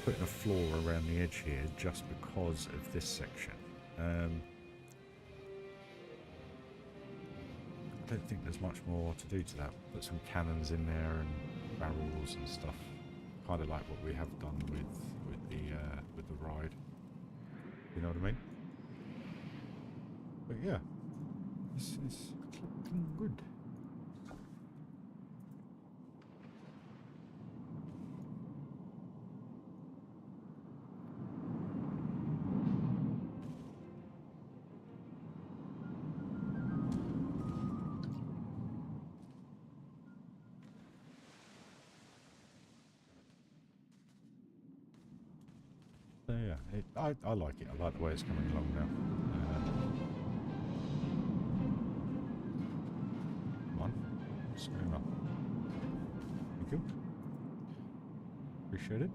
putting a floor around the edge here, just because of this section, I don't think there's much more to do to that. Put some cannons in there and barrels and stuff, kind of like what we have done with the ride. You know what I mean? But yeah, it's looking good. So yeah, I like it. I like the way it's coming along now. Come on, scream up. Thank you. Appreciate it.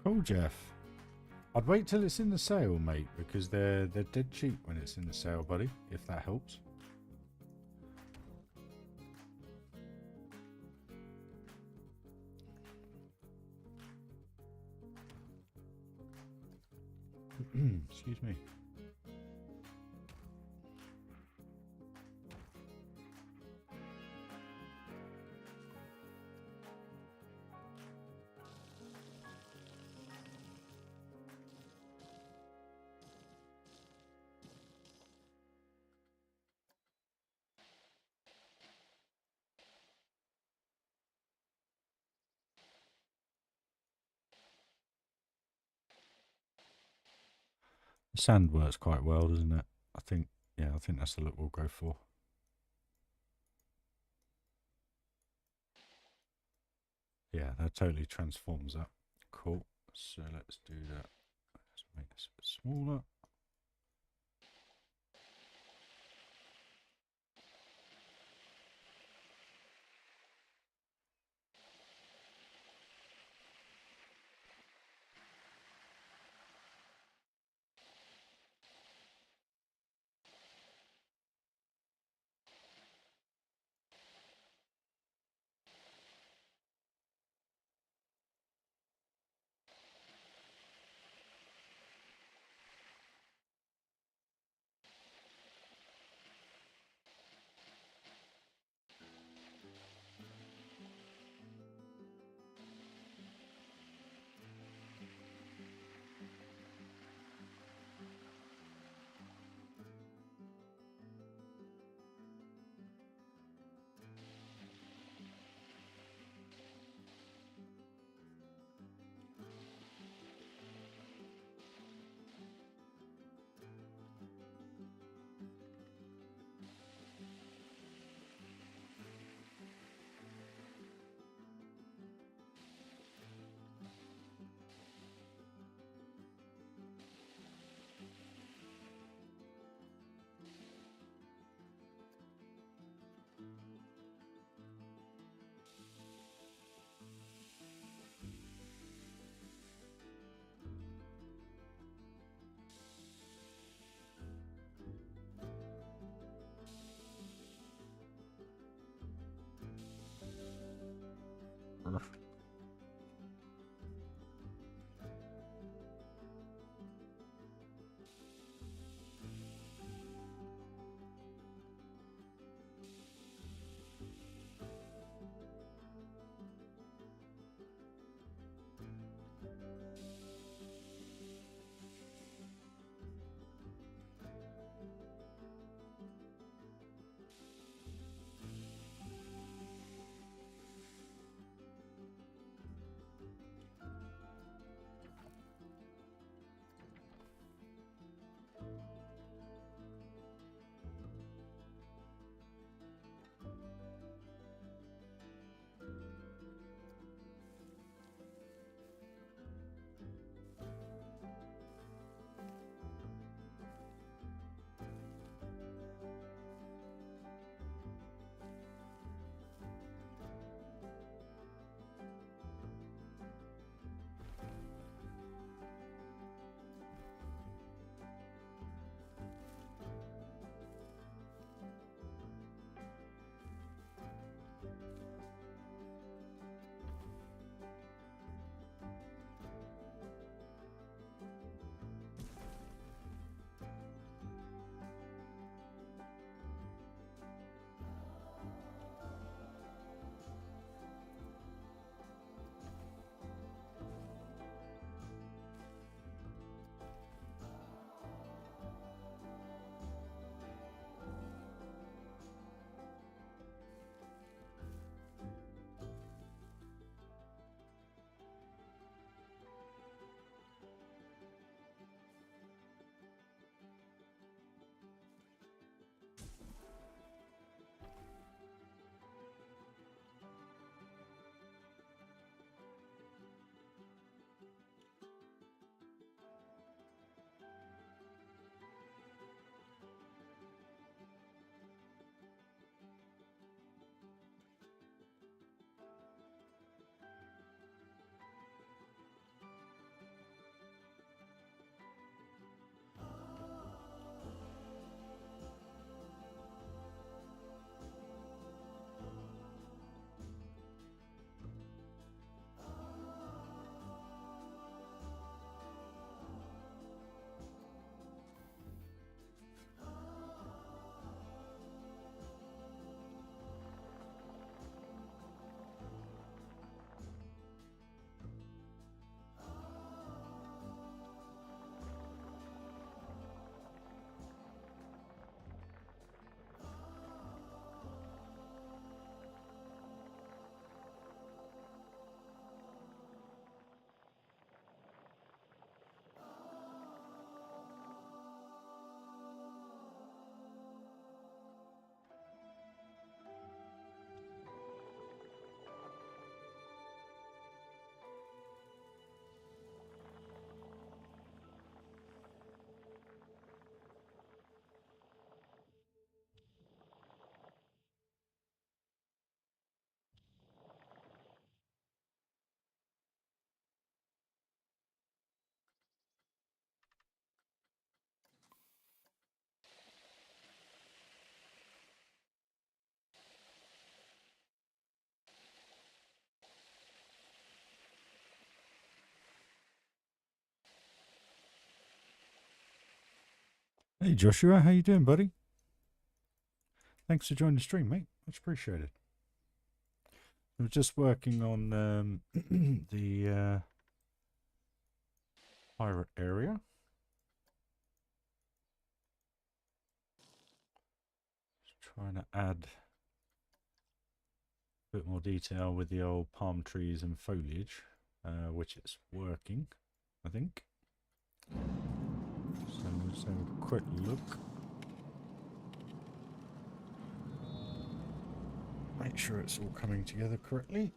Cool, Jeff. I'd wait till it's in the sale, mate, because they're dead cheap when it's in the sale, buddy, if that helps. Excuse me. The sand works quite well, doesn't it? I think that's the look we'll go for. Yeah, that totally transforms that. Cool. So let's do that. Let's make this a bit smaller. Hey Joshua, how you doing, buddy? Thanks for joining the stream, mate. Much appreciated. I was just working on the pirate area. Just trying to add a bit more detail with the old palm trees and foliage, which it's working, I think. So let's have a quick look. Make sure it's all coming together correctly.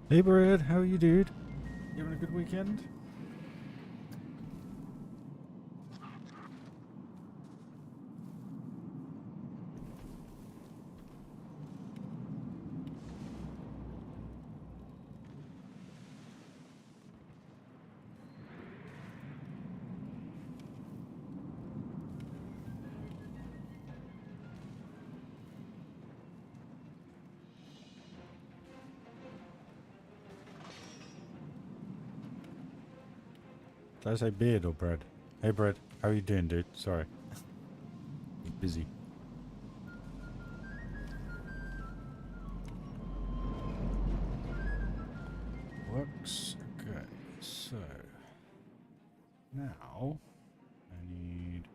Hey, Brad, how are you, dude? You having a good weekend? Did I say beard or bread? Hey, Brad, how are you doing, dude? Sorry. Busy. Works. Okay, so now I need.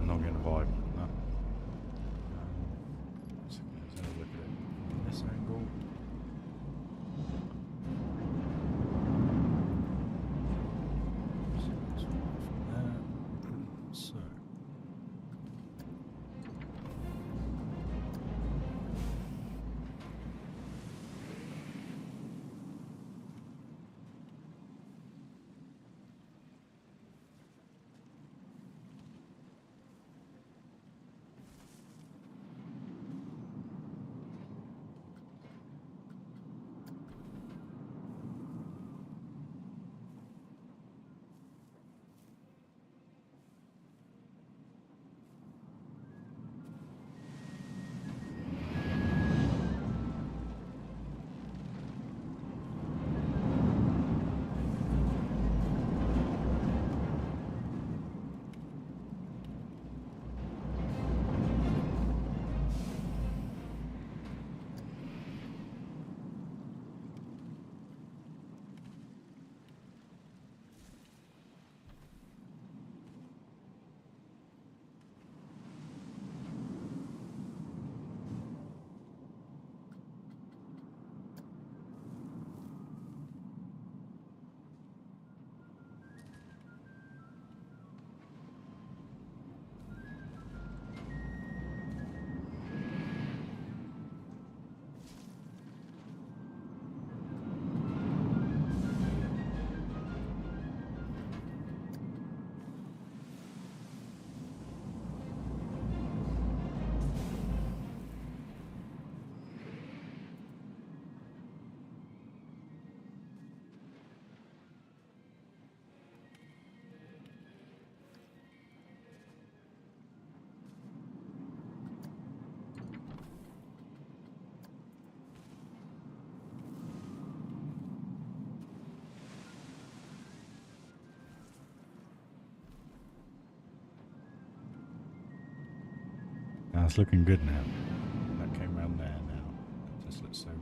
I'm not getting a vibe from that. Let's have a look at it from this angle. See what's from there. So. Now it's looking good now. That came around there now. It just looks so good.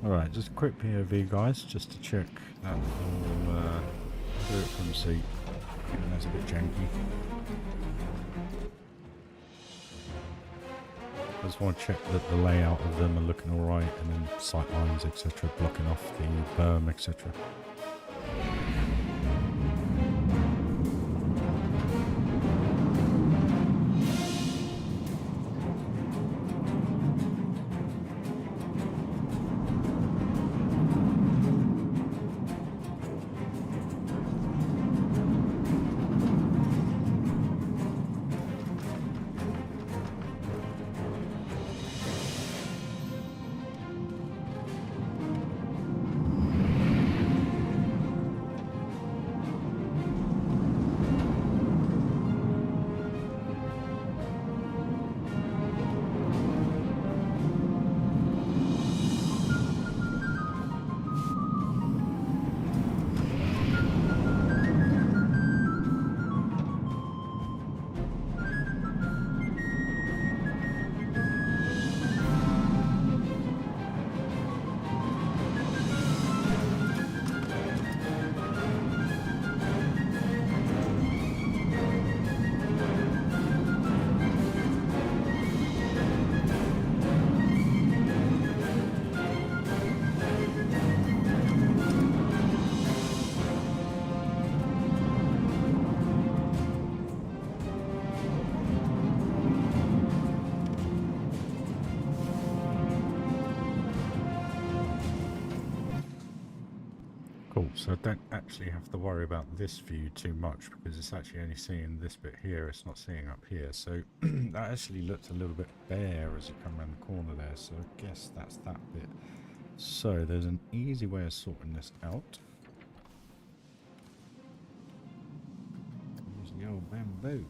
Alright, just a quick POV guys, just to check that all do it from seat, even though it's a bit janky. I just want to check that the layout of them are looking alright, and then sight lines etc, blocking off the berm etc. Cool, so I don't actually have to worry about this view too much because it's actually only seeing this bit here, it's not seeing up here. So that actually looked a little bit bare as you come around the corner there, so I guess that's that bit. So there's an easy way of sorting this out. Use the old bamboo.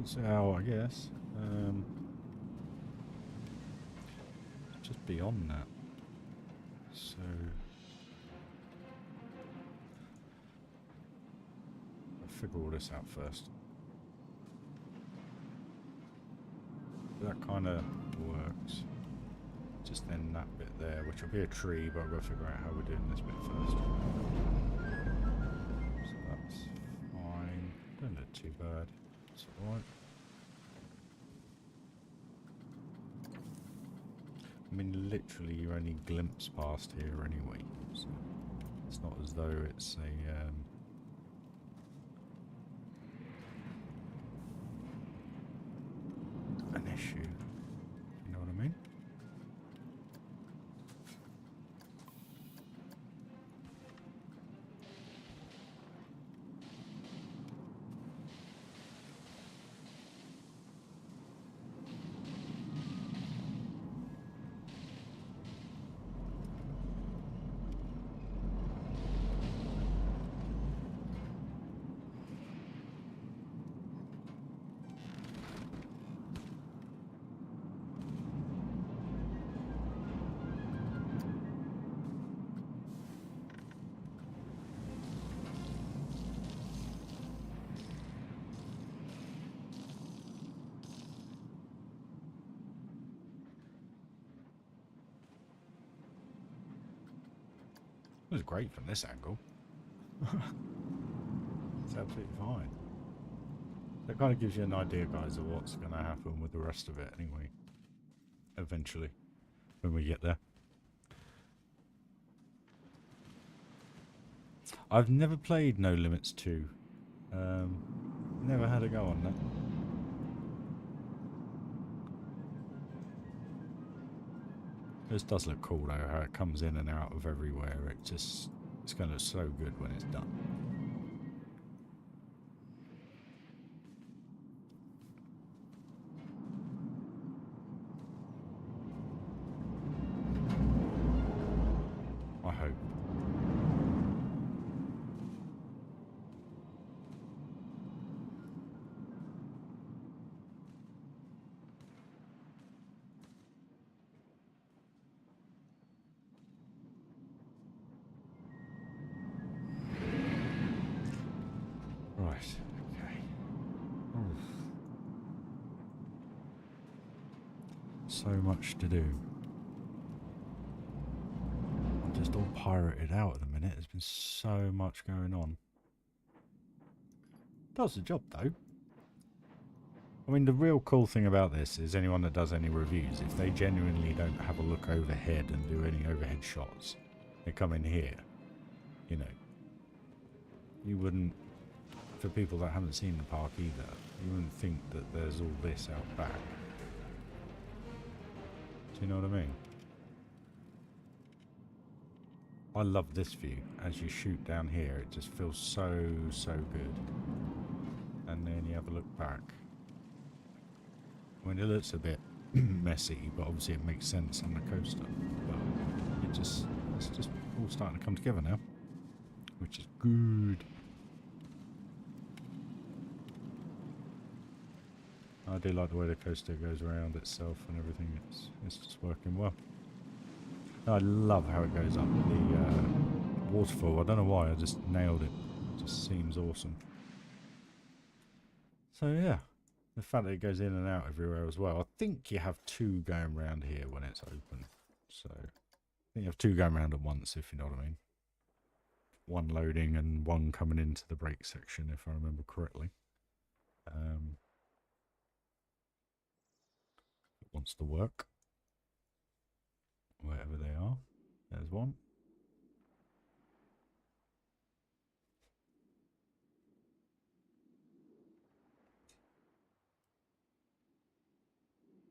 So I guess just beyond that. So I'll figure all this out first. That kind of works. Just then that bit there, which will be a tree, but I've got to figure out how we're doing this bit first. So that's fine. Don't look too bad. It's alright. I mean, literally, you only glimpse past here anyway, so it's not as though it's an issue. You know what I mean? It was great from this angle. It's absolutely fine. That kind of gives you an idea, guys, of what's going to happen with the rest of it anyway. Eventually, when we get there. I've never played No Limits 2. Never had a go on that. This does look cool though, how it comes in and out of everywhere. It's going to look so good when it's done. I hope. Right, okay. Oof. So much to do. I'm just all pirated out at the minute. There's been so much going on. Does the job though. I mean, the real cool thing about this is anyone that does any reviews, if they genuinely don't have a look overhead and do any overhead shots, they come in here, you know, you wouldn't, for people that haven't seen the park either, you wouldn't think that there's all this out back. Do you know what I mean? I love this view. As you shoot down here, it just feels so good. And then you have a look back. I mean, it looks a bit messy, but obviously it makes sense on the coaster. But it's just all starting to come together now, which is good. I do like the way the coaster goes around itself and everything. It's just working well. I love how it goes up the waterfall. I don't know why, I just nailed it. It just seems awesome. So yeah. The fact that it goes in and out everywhere as well. I think you have two going around here when it's open. So, I think you have two going around at once, if you know what I mean. One loading and one coming into the brake section, if I remember correctly. It wants to work. Wherever they are. There's one.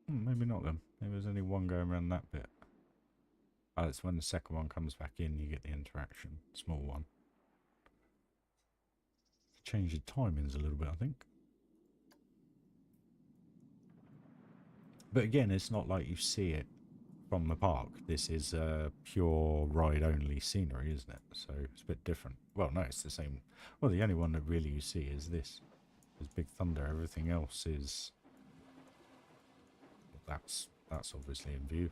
Maybe not then. Maybe there's only one going around that bit. Oh, it's when the second one comes back in, you get the interaction. Small one. Change the timings a little bit, I think. But again, it's not like you see it from the park. This is pure ride-only scenery, isn't it? So it's a bit different. Well, no, it's the same. Well, the only one that really you see is this. There's Big Thunder. Everything else is... That's obviously in view.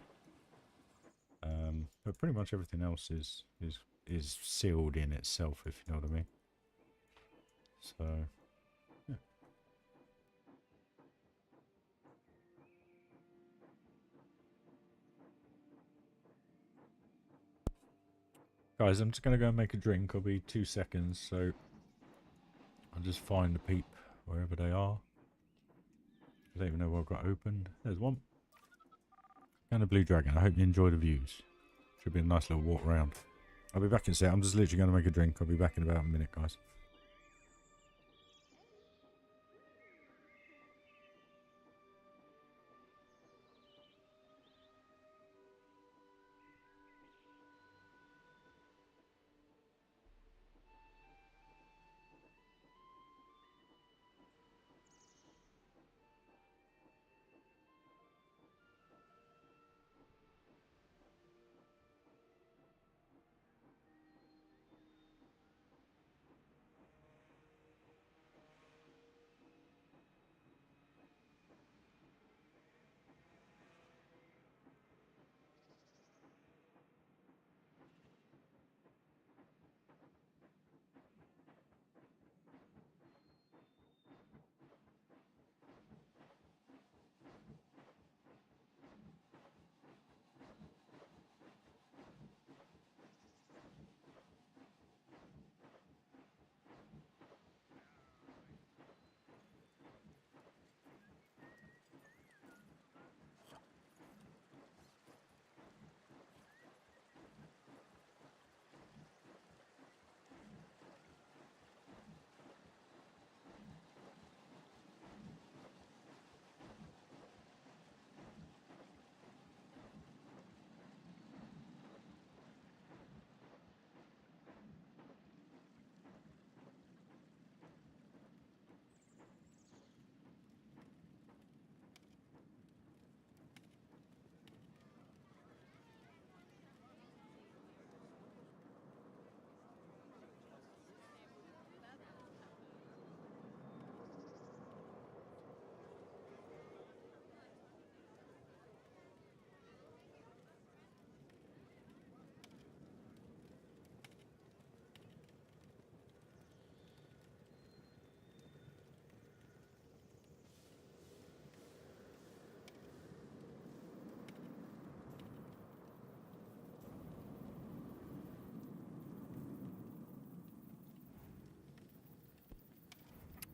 But pretty much everything else is sealed in itself, if you know what I mean. So, yeah. Guys, I'm just going to go and make a drink. I'll be 2 seconds, so I'll just find the peep wherever they are. I don't even know what I've got opened. There's one. And a blue dragon. I hope you enjoy the views. Should be a nice little walk around. I'll be back in a sec. I'm just literally going to make a drink. I'll be back in about a minute, guys.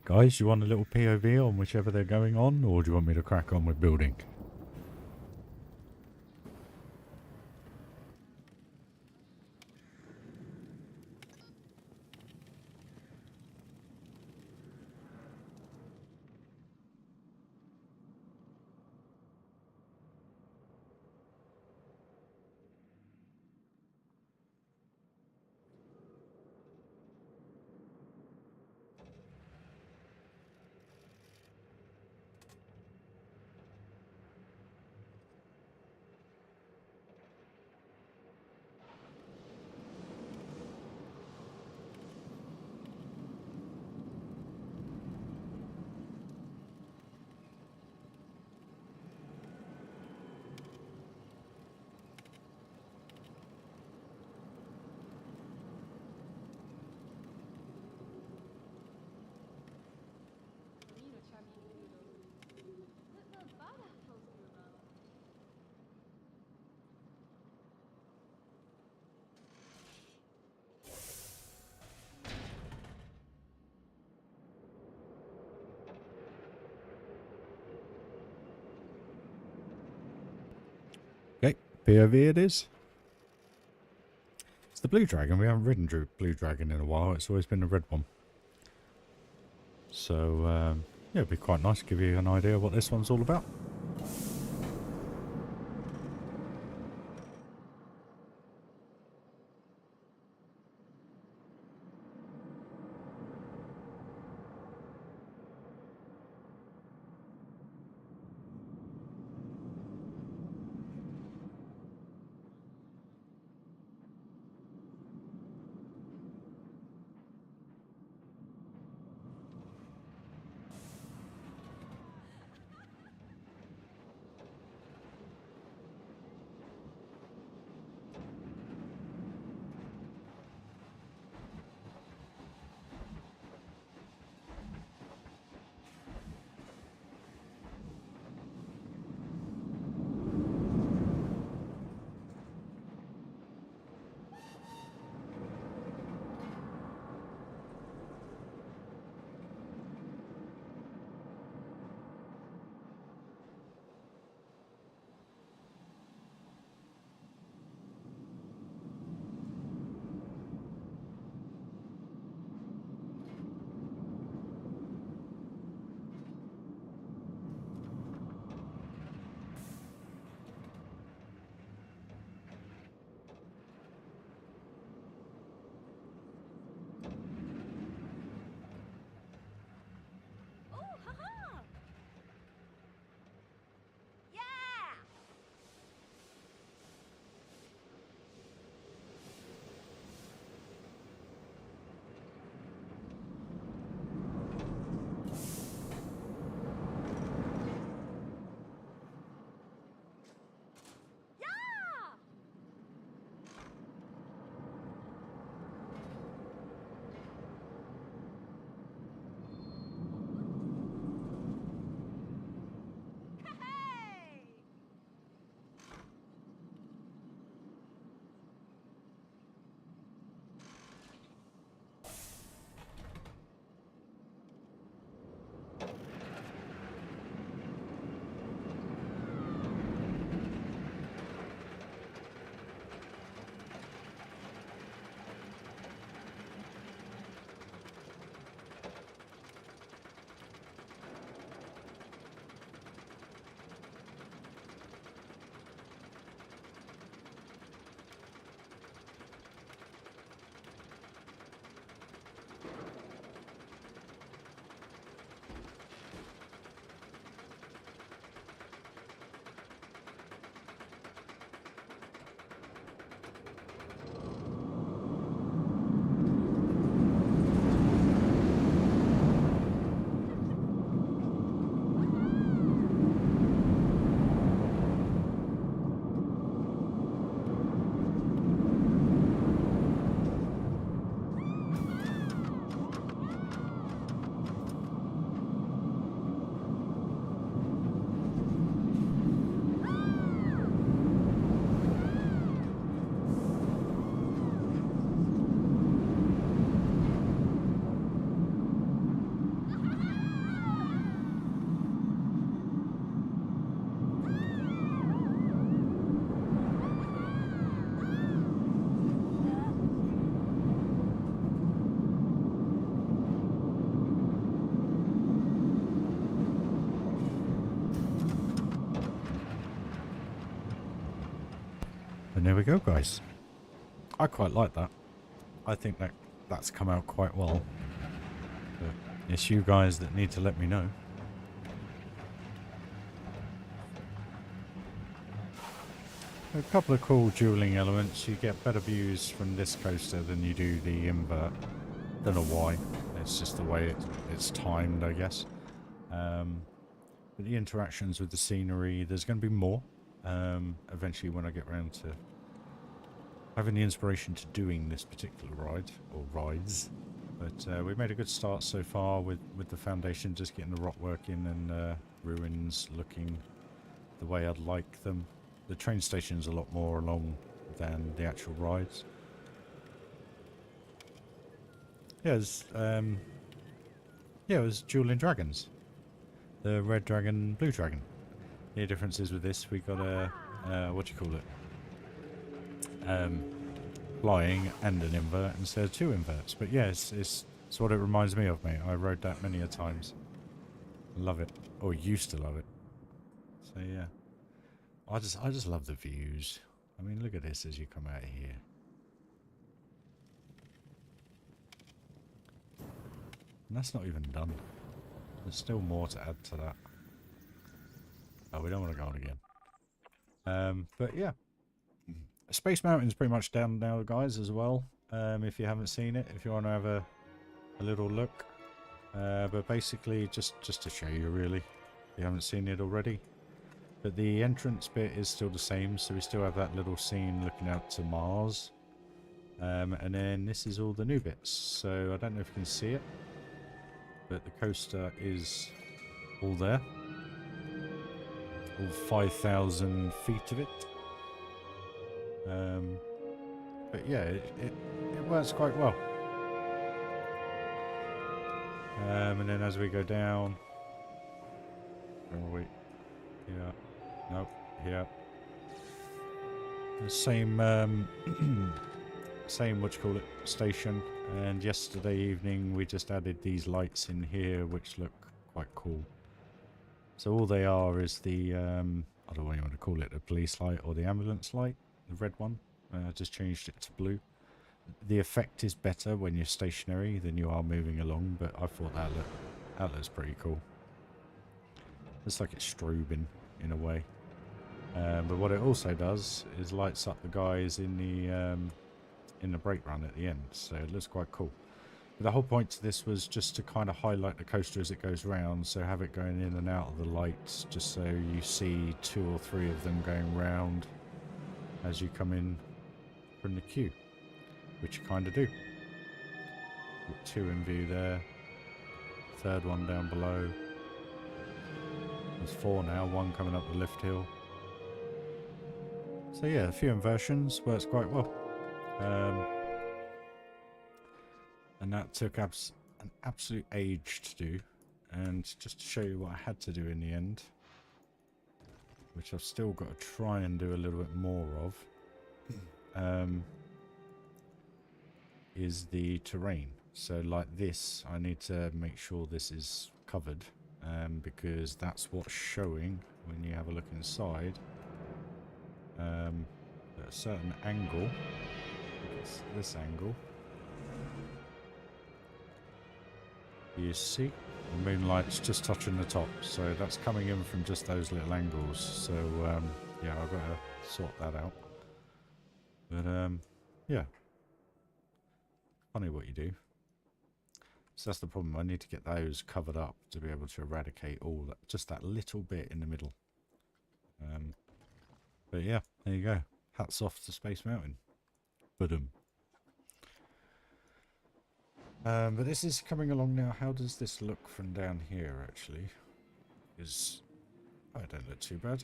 Guys, you want a little POV on whichever they're going on, or do you want me to crack on with building? Okay, POV it is. It's the blue dragon. We haven't ridden blue dragon in a while. It's always been the red one. So, yeah, it'd be quite nice to give you an idea of what this one's all about. And there we go, guys. I quite like that. I think that's come out quite well. But it's you guys that need to let me know. A couple of cool dueling elements. You get better views from this coaster than you do the invert. Don't know why. It's just the way it's timed, I guess. But the interactions with the scenery, there's going to be more. Eventually when I get around to having the inspiration to doing this particular ride, or rides. But we've made a good start so far with the foundation, just getting the rock work in and ruins looking the way I'd like them. The train station's a lot more along than the actual rides. Yeah, it was dueling dragons. The red dragon, blue dragon. The difference is with this, we got a, what do you call it? Flying and an invert instead of two inverts. But yeah, it's what it reminds me of, mate. I rode that many a times. Love it. Or used to love it. So yeah. I just love the views. I mean, look at this as you come out of here. And that's not even done. There's still more to add to that. Oh, we don't want to go on again. But yeah. Space Mountain's pretty much down now, guys, as well. If you haven't seen it, if you want to have a little look. But basically, just to show you, really. If you haven't seen it already. But the entrance bit is still the same, so we still have that little scene looking out to Mars. And then this is all the new bits. So I don't know if you can see it. But the coaster is all there. All 5,000 feet of it. But yeah, it works quite well. And then as we go down, where are we? Yeah, nope, yeah. The same, same what you call it, station. And yesterday evening we just added these lights in here, which look quite cool. So all they are is the, I don't know what you want to call it, the police light or the ambulance light, the red one. Just changed it to blue. The effect is better when you're stationary than you are moving along, but I thought that looks pretty cool. It's like it's strobing in a way. But what it also does is lights up the guys in the brake run at the end, so it looks quite cool. But the whole point to this was just to kind of highlight the coaster as it goes round, so have it going in and out of the lights, just so you see 2 or 3 of them going round as you come in from the queue, which you kind of do. Got 2 in view there, 3rd one down below. There's 4 now, 1 coming up the lift hill. So yeah, a few inversions, works quite well. And that took an absolute age to do. And just to show you what I had to do in the end, which I've still got to try and do a little bit more of, is the terrain. So like this, I need to make sure this is covered, because that's what's showing when you have a look inside. At a certain angle, it's this angle, you see the moonlight's just touching the top, so that's coming in from just those little angles. So yeah, I've got to sort that out. But yeah, funny what you do. So that's the problem. I need to get those covered up to be able to eradicate all that, just that little bit in the middle. But yeah, there you go. Hats off to Space Mountain. Boom. But this is coming along now. How does this look from down here, actually? Oh, it don't look too bad.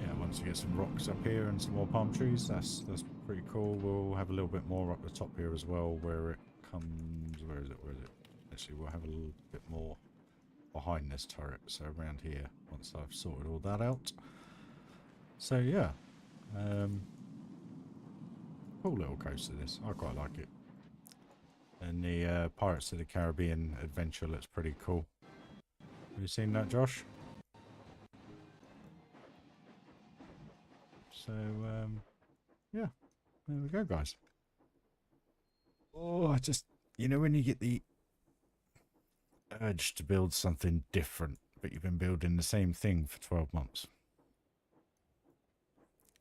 Yeah, once we get some rocks up here and some more palm trees, that's pretty cool. We'll have a little bit more up the top here as well, where it comes... Where is it? Actually, we'll have a little bit more behind this turret, so around here, once I've sorted all that out. So yeah, cool little coaster this. I quite like it. And the Pirates of the Caribbean adventure looks pretty cool. Have you seen that, Josh? So, yeah, there we go, guys. Oh, I just, you know, when you get the urge to build something different, but you've been building the same thing for 12 months.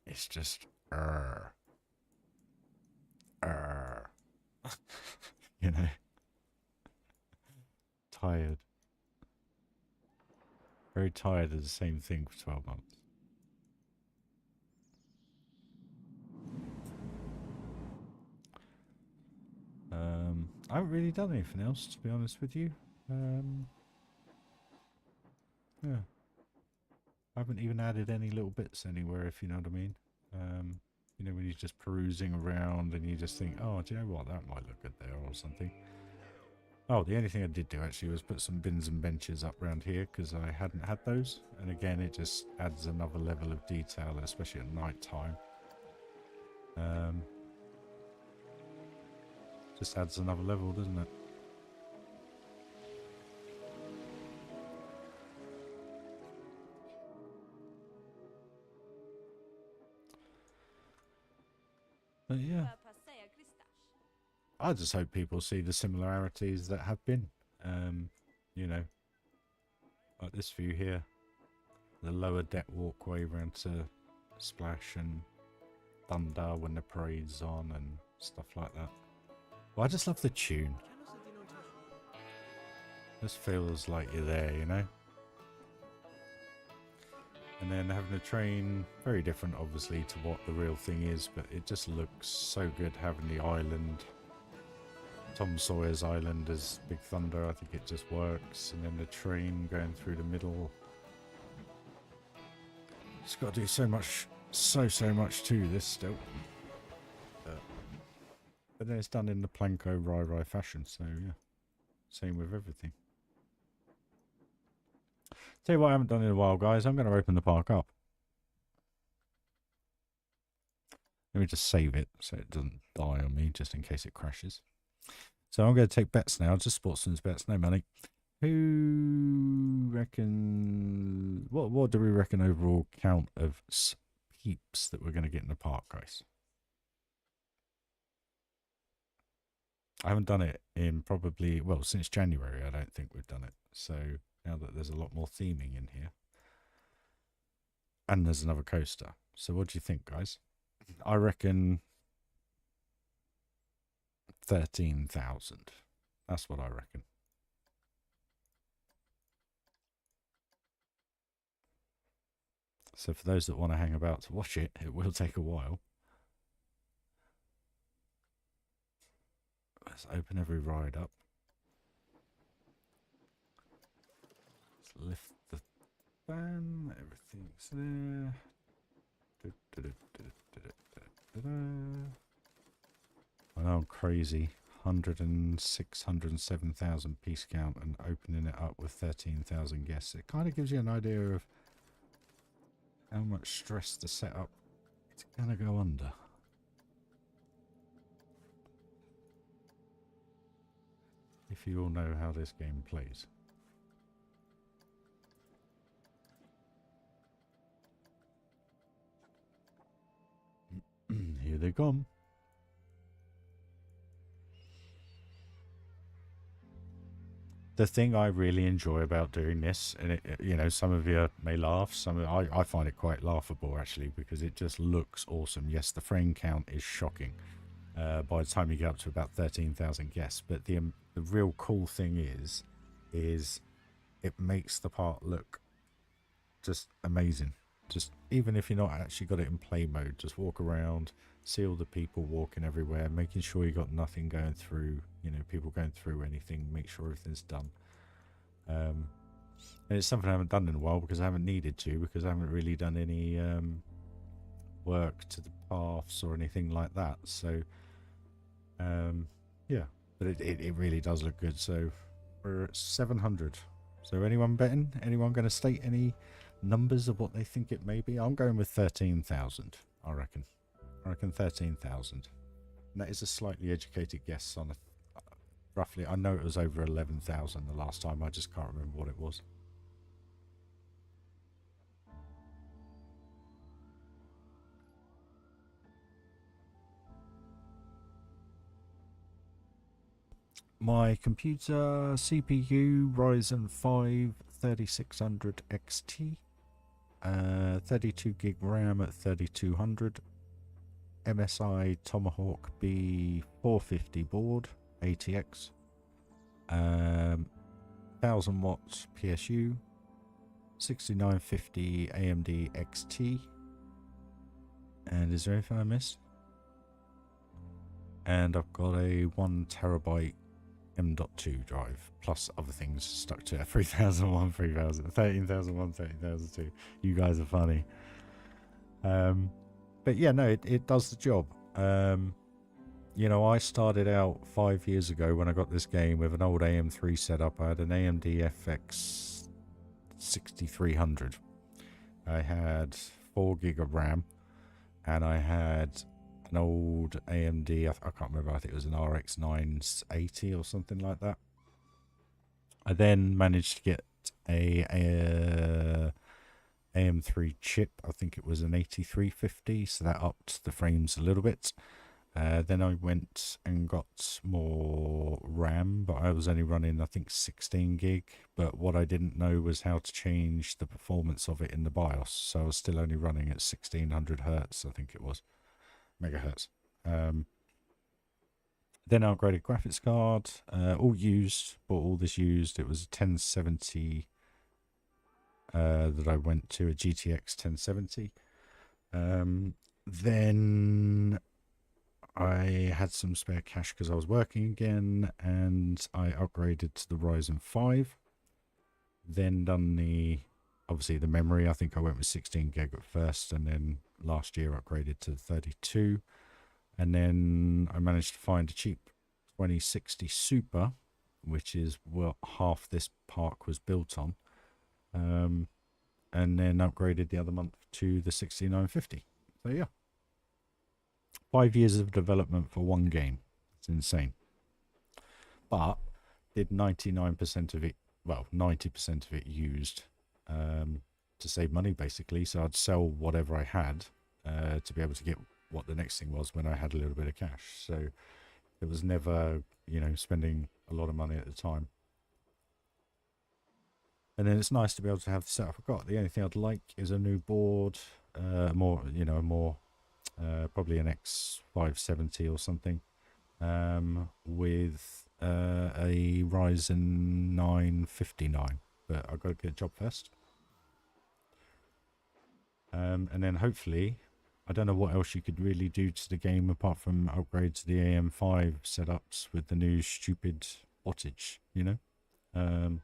It's just, you know, tired. Very tired of the same thing for 12 months. I haven't really done anything else, to be honest with you. Yeah. I haven't even added any little bits anywhere, if you know what I mean. You know, when you're just perusing around and you just think, oh, do you know what, that might look good there or something. Oh, the only thing I did do actually was put some bins and benches up around here because I hadn't had those. And again, it just adds another level of detail, especially at night time. Just adds another level, doesn't it? But yeah, I just hope people see the similarities that have been. You know, like this view here, the lower deck walkway around to Splash and Thunder when the parade's on and stuff like that. Well, I just love the tune. This feels like you're there, you know? And then having a train, very different obviously to what the real thing is, but it just looks so good having the island. Tom Sawyer's Island as Big Thunder, I think it just works. And then the train going through the middle. It's got to do so much, so much to this still. But then it's done in the Planko Rai fashion, so yeah. Same with everything. Tell you what I haven't done in a while, guys. I'm going to open the park up. Let me just save it so it doesn't die on me, just in case it crashes. So I'm going to take bets now. Just Sportsman's bets, no money. Who reckon... What do we reckon overall count of peeps that we're going to get in the park, guys? I haven't done it in probably... Well, since January, I don't think we've done it. So now that there's a lot more theming in here. And there's another coaster. So what do you think, guys? I reckon 13,000. That's what I reckon. So for those that want to hang about to watch it, it will take a while. Let's open every ride up. Let's lift the fan. Everything's there. I know I'm crazy. 106, 107,000 piece count and opening it up with 13,000 guests. It kind of gives you an idea of how much stress the setup it's going to go under. If you all know how this game plays. Here they come. The thing I really enjoy about doing this, and it, you know, some of you may laugh, I find it quite laughable actually, because it just looks awesome. Yes, the frame count is shocking by the time you get up to about 13,000 guests, but the real cool thing is it makes the part look just amazing. Just even if you're not actually got it in play mode, just walk around, see all the people walking everywhere, making sure you got nothing going through, you know, people going through anything, make sure everything's done. And it's something I haven't done in a while because I haven't needed to, because I haven't really done any work to the paths or anything like that. So yeah, but it really does look good. So we're at 700. So anyone betting? Anyone going to state any numbers of what they think it may be? I'm going with 13,000, I reckon. I reckon 13,000. And that is a slightly educated guess on a roughly. I know it was over 11,000 the last time. I just can't remember what it was. My computer CPU Ryzen 5 3600 XT, 32 gig RAM at 3200, MSI Tomahawk B450 board, ATX, 1000 watts PSU, 6950 AMD XT, and is there anything I missed? And I've got a 1 terabyte M.2 drive, plus other things stuck to it. 3001, 3000, 13001, 13002. You guys are funny. But yeah, no, it does the job. You know, I started out 5 years ago when I got this game with an old AM3 setup. I had an AMD FX 6300. I had 4 gig of RAM, and I had an old AMD, I can't remember, I think it was an RX 980 or something like that. I then managed to get a AM3 chip, I think it was an 8350, so that upped the frames a little bit. Then I went and got more RAM, but I was only running, I think, 16 gig. But what I didn't know was how to change the performance of it in the BIOS. So I was still only running at 1600 hertz, I think it was, megahertz. Then I upgraded graphics card, all used, bought all this used. It was a 1070 that I went to, a GTX 1070. Then I had some spare cash because I was working again, and I upgraded to the Ryzen 5. Then done obviously the memory. I think I went with 16 gig at first, and then last year upgraded to 32. And then I managed to find a cheap 2060 Super, which is what half this park was built on. And then upgraded the other month to the 6950. So yeah, 5 years of development for one game. It's insane. But did 99% of it, well, 90% of it used to save money, basically. So I'd sell whatever I had to be able to get what the next thing was when I had a little bit of cash. So it was never, you know, spending a lot of money at the time. And then it's nice to be able to have the setup I've got. The only thing I'd like is a new board, more, you know, probably an X570 or something, with a Ryzen 9 59. But I've got to get a job first. And then hopefully, I don't know what else you could really do to the game apart from upgrade to the AM5 setups with the new stupid wattage, you know? And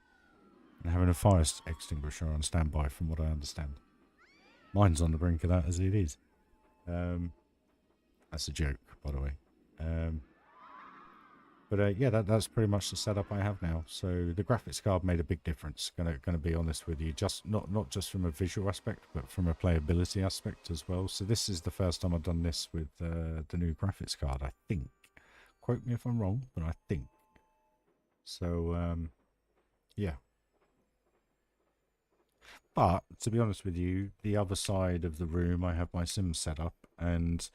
having a fire extinguisher on standby, from what I understand. Mine's on the brink of that as it is. That's a joke, by the way. But yeah, that's pretty much the setup I have now. So the graphics card made a big difference. Gonna be honest with you, just not just from a visual aspect, but from a playability aspect as well. So this is the first time I've done this with the new graphics card, I think. Quote me if I'm wrong, but I think. So yeah. But to be honest with you, the other side of the room, I have my sim set up, and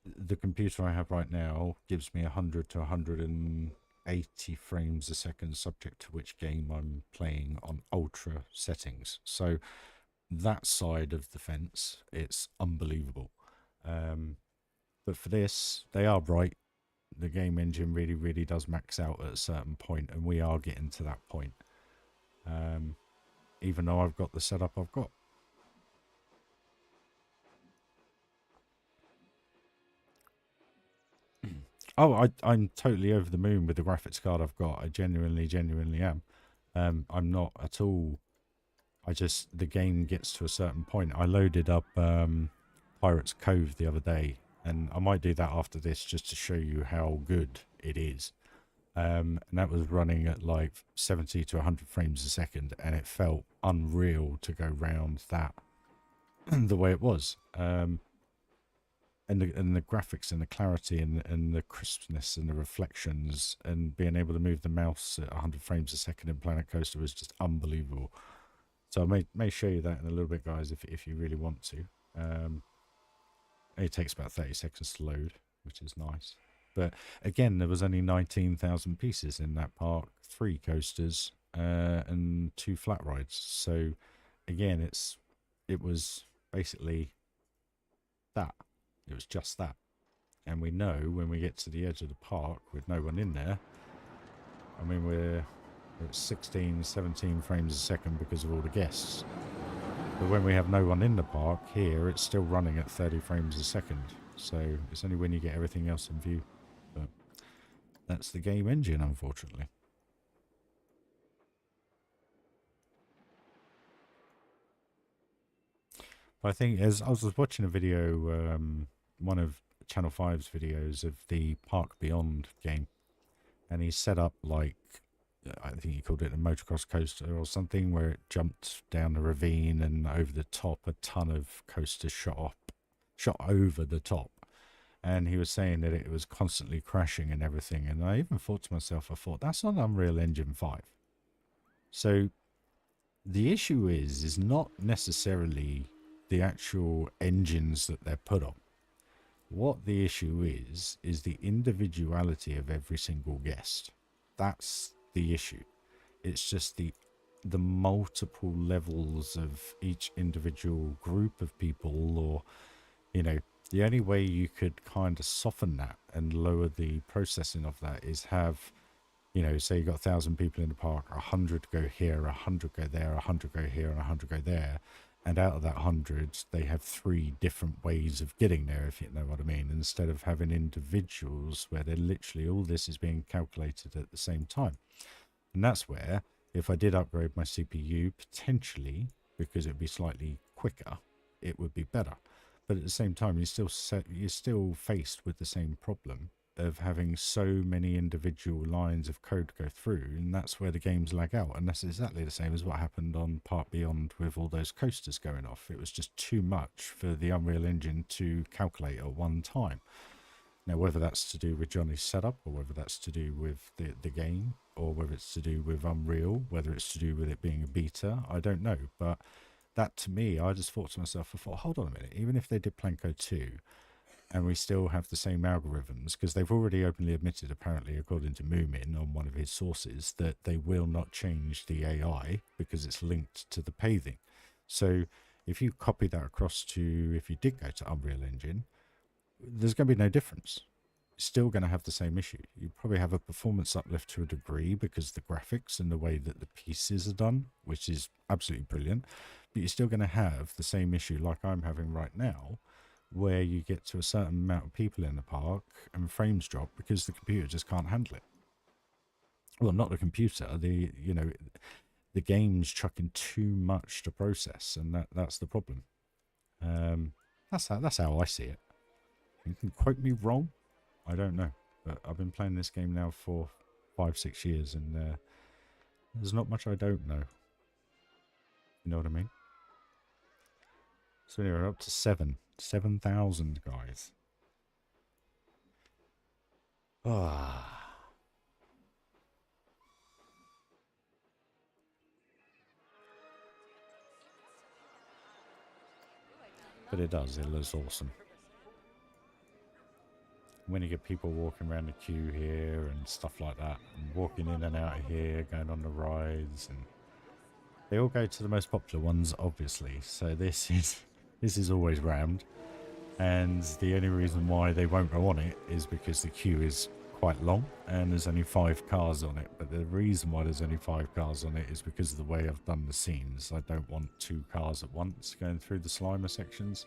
the computer I have right now gives me 100 to 180 frames a second, subject to which game I'm playing on ultra settings. So that side of the fence, it's unbelievable. But for this, they are right. The game engine really does max out at a certain point, and we are getting to that point. Even though I've got the setup I've got. Oh, I'm totally over the moon with the graphics card I've got. I genuinely am. I'm not at all. The game gets to a certain point. I loaded up Pirate's Cove the other day, and I might do that after this just to show you how good it is. And that was running at like 70 to 100 frames a second, and it felt unreal to go round that the way it was. And the graphics and the clarity and the crispness and the reflections and being able to move the mouse at 100 frames a second in Planet Coaster was just unbelievable. So I may show you that in a little bit, guys, if you really want to. It takes about 30 seconds to load, which is nice. But again, there was only 19,000 pieces in that park, 3 coasters and 2 flat rides. So again, it was basically that. It was just that. And we know when we get to the edge of the park with no one in there, I mean, we're at 16, 17 frames a second because of all the guests. But when we have no one in the park here, it's still running at 30 frames a second. So it's only when you get everything else in view. But that's the game engine, unfortunately. But I think, as I was watching a video, one of Channel 5's videos of the Park Beyond game, and he set up like, I think he called it a motocross coaster or something, where it jumped down a ravine and over the top a ton of coasters shot over the top. And he was saying that it was constantly crashing and everything. And I even thought to myself, I thought, that's on Unreal Engine 5. So the issue is not necessarily the actual engines that they're put on. What the issue is the individuality of every single guest. That's the issue. It's just the multiple levels of each individual group of people, or, you know, the only way you could kind of soften that and lower the processing of that is have, you know, say you got 1,000 people in the park, 100 go here, 100 go there, 100 go here, and 100 go there. And out of that 100, they have 3 different ways of getting there, if you know what I mean, instead of having individuals where they're literally all this is being calculated at the same time. And that's where, if I did upgrade my CPU, potentially, because it would be slightly quicker, it would be better. But at the same time, you're still faced with the same problem of having so many individual lines of code go through, and that's where the games lag out. And that's exactly the same as what happened on Park Beyond with all those coasters going off. It was just too much for the Unreal Engine to calculate at one time. Now, whether that's to do with Johnny's setup, or whether that's to do with the game, or whether it's to do with Unreal, whether it's to do with it being a beta, I don't know. But that, to me, I just thought to myself, I thought, hold on a minute, even if they did Planko 2, and we still have the same algorithms, because they've already openly admitted, apparently, according to Moomin on one of his sources, that they will not change the AI because it's linked to the paving. So if you copy that across to, if you did go to Unreal Engine, there's going to be no difference. You're still going to have the same issue. You probably have a performance uplift to a degree because the graphics and the way that the pieces are done, which is absolutely brilliant, but you're still going to have the same issue like I'm having right now, where you get to a certain amount of people in the park and frames drop because the computer just can't handle it. Well, not the computer, the game's chucking too much to process, and that's the problem. That's how I see it. You can quote me wrong, I don't know, but I've been playing this game now for 5-6 years, and there's not much I don't know. You know what I mean? So anyway, we're up to 7,000, guys. Ah. But it does, it looks awesome. When you get people walking around the queue here and stuff like that, and walking in and out of here, going on the rides, and they all go to the most popular ones, obviously. So this is always rammed, and the only reason why they won't go on it is because the queue is quite long and there's only 5 cars on it. But the reason why there's only 5 cars on it is because of the way I've done the scenes. I don't want 2 cars at once going through the Slimer sections.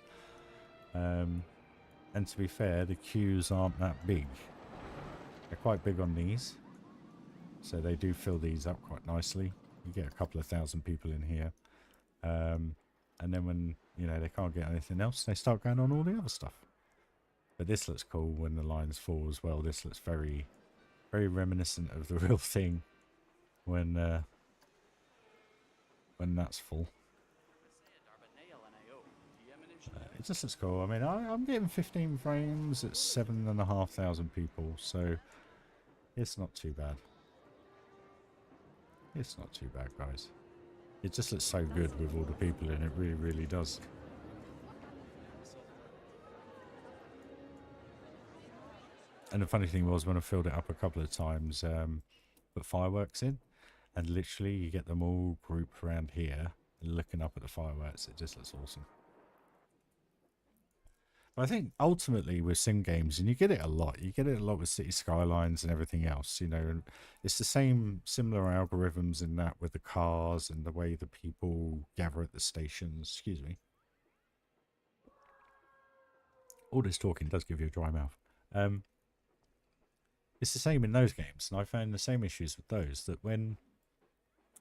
And to be fair, the queues aren't that big. They're quite big on these, so they do fill these up quite nicely. You get a couple of thousand people in here, and then when they can't get anything else, they start going on all the other stuff. But this looks cool when the lines fall as well. This looks very, very reminiscent of the real thing when that's full. It just looks cool. I mean, I'm getting 15 frames at 7,500 people, so it's not too bad. It's not too bad, guys. It just looks so good with all the people in it. Really, really does. And the funny thing was, when I filled it up a couple of times, put fireworks in, and literally you get them all grouped around here, looking up at the fireworks. It just looks awesome. But I think ultimately with sim games, and you get it a lot, with City Skylines and everything else, you know, and it's the same, similar algorithms in that with the cars and the way the people gather at the stations. Excuse me. All this talking does give you a dry mouth. It's the same in those games, and I found the same issues with those, that when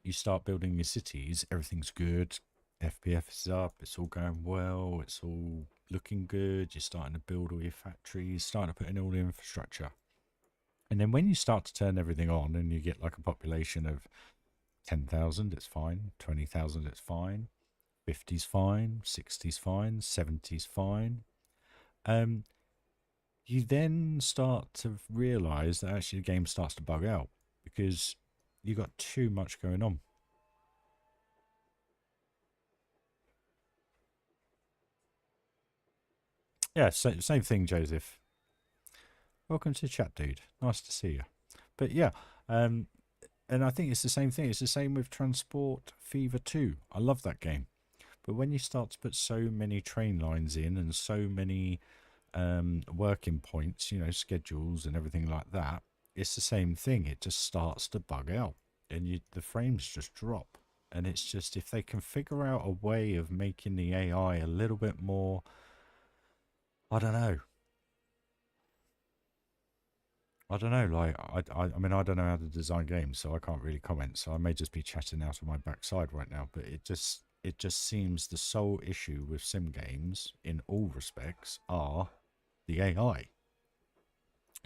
you start building your cities, everything's good, FPS is up, it's all going well, it's all looking good, you're starting to build all your factories, starting to put in all the infrastructure. And then when you start to turn everything on and you get like a population of 10,000, it's fine, 20,000, it's fine, 50's fine, 60's fine, 70's fine. You then start to realize that actually the game starts to bug out because you got too much going on. Yeah, same thing, Joseph. Welcome to chat, dude. Nice to see you. But yeah, and I think it's the same thing. It's the same with Transport Fever 2. I love that game. But when you start to put so many train lines in and so many working points, you know, schedules and everything like that, it's the same thing. It just starts to bug out and the frames just drop. And it's just, if they can figure out a way of making the AI a little bit more, I don't know, like, I mean, I don't know how to design games, so I can't really comment, so I may just be chatting out of my backside right now, but it just seems the sole issue with sim games, in all respects, are the AI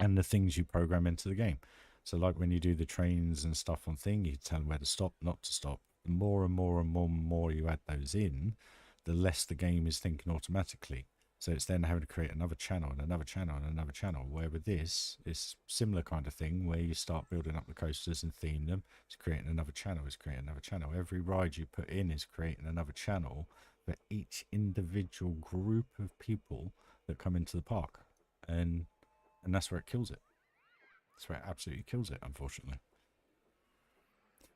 and the things you program into the game. So like when you do the trains and stuff on thing, you tell them where to stop, not to stop. The more and more and more and more you add those in, the less the game is thinking automatically. So it's then having to create another channel and another channel and another channel. Where with this, it's similar kind of thing where you start building up the coasters and theme them. It's creating another channel. It's creating another channel. Every ride you put in is creating another channel for each individual group of people that come into the park. And that's where it kills it. That's where it absolutely kills it, unfortunately.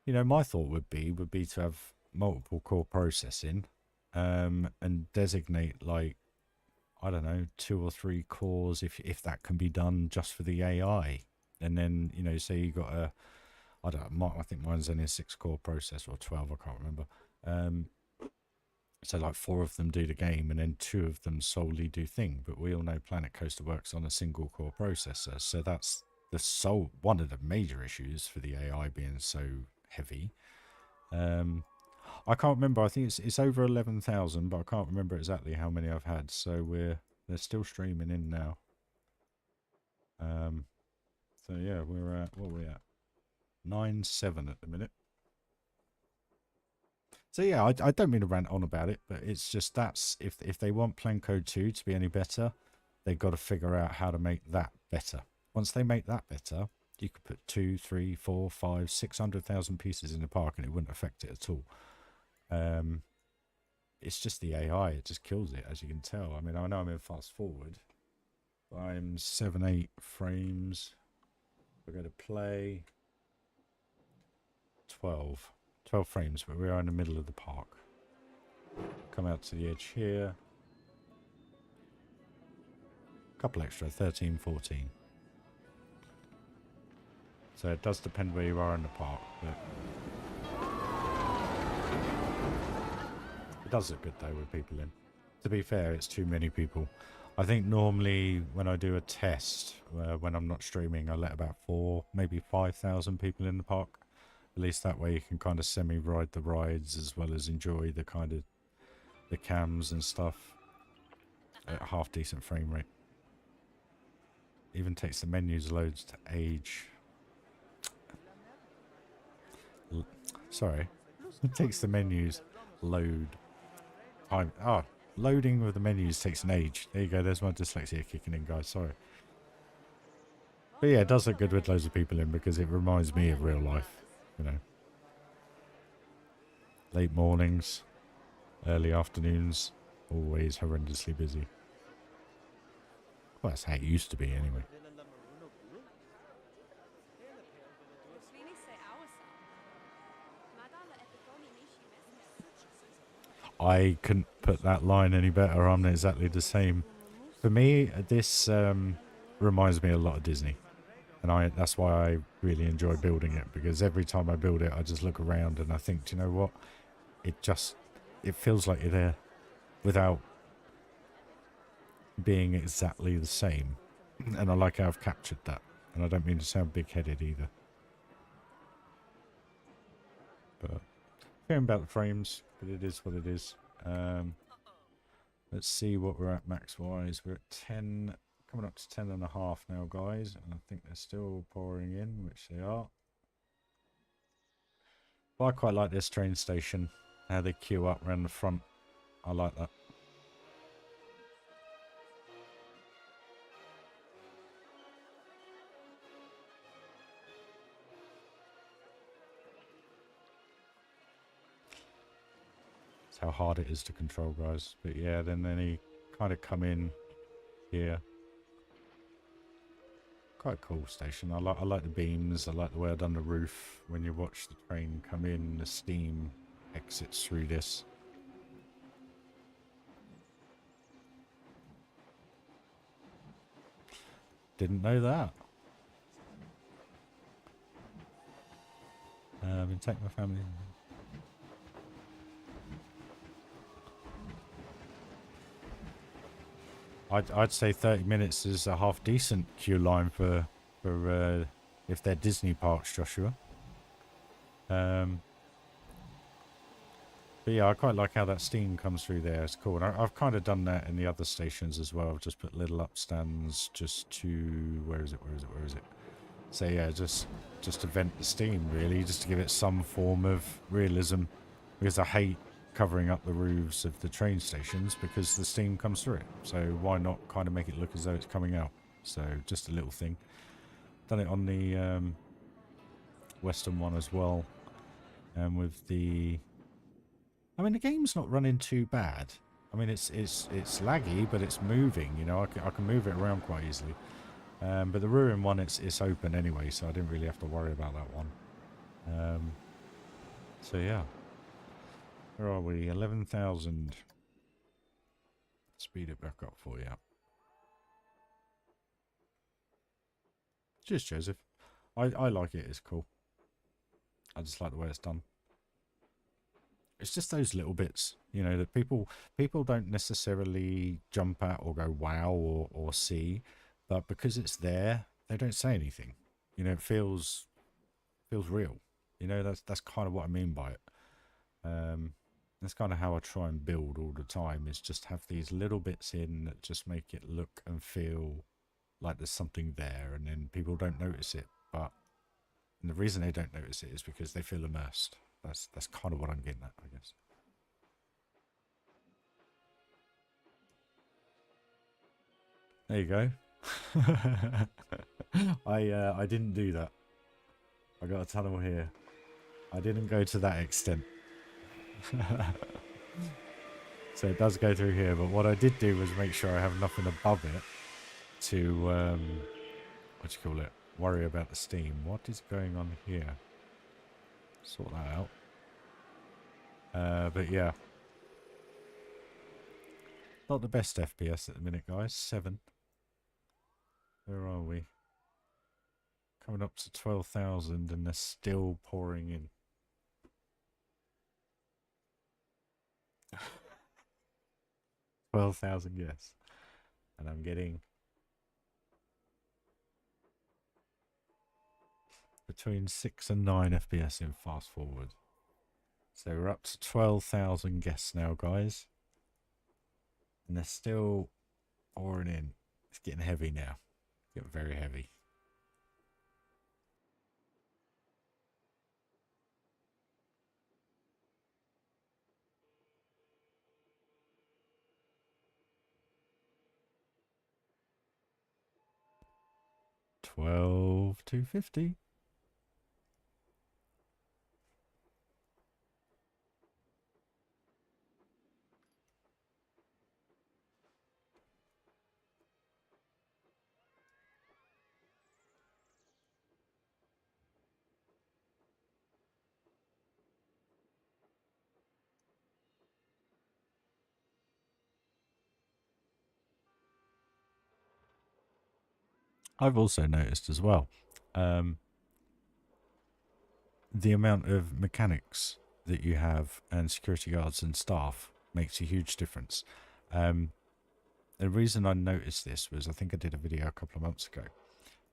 You know, my thought would be to have multiple core processing and designate, like, I don't know, 2 or 3 cores if that can be done just for the AI. And then, you know, say you got a, I don't know, I think mine's only a 6-core processor or 12, I can't remember. So like 4 of them do the game and then 2 of them solely do thing. But we all know Planet Coaster works on a single core processor. So that's one of the major issues for the AI being so heavy. I can't remember. I think it's over 11,000, but I can't remember exactly how many I've had. So they're still streaming in now. So yeah, we're at, what are we at? 9.7 at the minute. So yeah, I don't mean to rant on about it, but it's just that's if they want Plan Code 2 to be any better, they've got to figure out how to make that better. Once they make that better, you could put 2, 3, 4, 5, 600,000 pieces in the park and it wouldn't affect it at all. It's just the AI, it just kills it, as you can tell. I mean, I know I'm in fast forward. I'm 7-8 frames. We're going to play 12 frames, but we are in the middle of the park. Come out to the edge here. A couple extra, 13, 14. So it does depend where you are in the park, but it does look good though with people in. To be fair, it's too many people. I think normally when I do a test, when I'm not streaming, I let about 4, maybe 5,000 people in the park. At least that way you can kind of semi-ride the rides as well as enjoy the kind of the cams and stuff at half decent frame rate. Even takes the menus loads to age. Sorry. It takes the menus load time. Loading with the menus takes an age. There you go. There's my dyslexia kicking in, guys. Sorry. But yeah, it does look good with loads of people in because it reminds me of real life. You know. Late mornings, early afternoons, always horrendously busy. Well, that's how it used to be anyway. I couldn't put that line any better. I'm exactly the same. For me, this reminds me a lot of Disney. And that's why I really enjoy building it, because every time I build it, I just look around and I think, do you know what? It feels like you're there without being exactly the same. And I like how I've captured that. And I don't mean to sound big-headed either. But hearing about the frames, but it is what it is. Let's see what we're at max-wise. We're at 10, coming up to 10 and a half now, guys. And I think they're still pouring in, which they are. But I quite like this train station, how they queue up around the front. I like that. That's how hard it is to control, guys. But yeah, then they kind of come in here. Quite a cool station. I like the beams. I like the way I've done the roof. When you watch the train come in, the steam exits through this. Didn't know that. Been taking my family. I'd say 30 minutes is a half decent queue line for if they're Disney parks, Joshua. But yeah, I quite like how that steam comes through there. It's cool. And I've kind of done that in the other stations as well. I've just put little upstands just to... Where is it? So yeah, just to vent the steam, really. Just to give it some form of realism. Because I hate covering up the roofs of the train stations because the steam comes through it. So why not kind of make it look as though it's coming out? So just a little thing. Done it on the western one as well. And with the... I mean, the game's not running too bad. I mean, it's laggy, but it's moving. You know, I can move it around quite easily. But the Ruin one, it's open anyway, so I didn't really have to worry about that one. So yeah, where are we? 11,000. Speed it back up for you. Cheers, Joseph. I like it. It's cool. I just like the way it's done. It's just those little bits, you know, that people don't necessarily jump at or go wow or see, but because it's there, they don't say anything. You know, it feels real. You know, that's kind of what I mean by it. That's kind of how I try and build all the time, is just have these little bits in that just make it look and feel like there's something there, and then people don't notice it. But the reason they don't notice it is because they feel immersed. That's kind of what I'm getting at, I guess. There you go. I didn't do that. I got a tunnel here. I didn't go to that extent. So it does go through here, but what I did do was make sure I have nothing above it to what do you call it? Worry about the steam. What is going on here? Sort that out. But yeah. Not the best FPS at the minute, guys. 7. Where are we? Coming up to 12,000 and they're still pouring in. 12,000, yes. And I'm getting between 6 and 9 FPS in fast forward. So we're up to 12,000 guests now, guys. And they're still pouring in. It's getting heavy now. Getting very heavy. $12,250. I've also noticed as well, the amount of mechanics that you have and security guards and staff makes a huge difference. The reason I noticed this was I think I did a video a couple of months ago,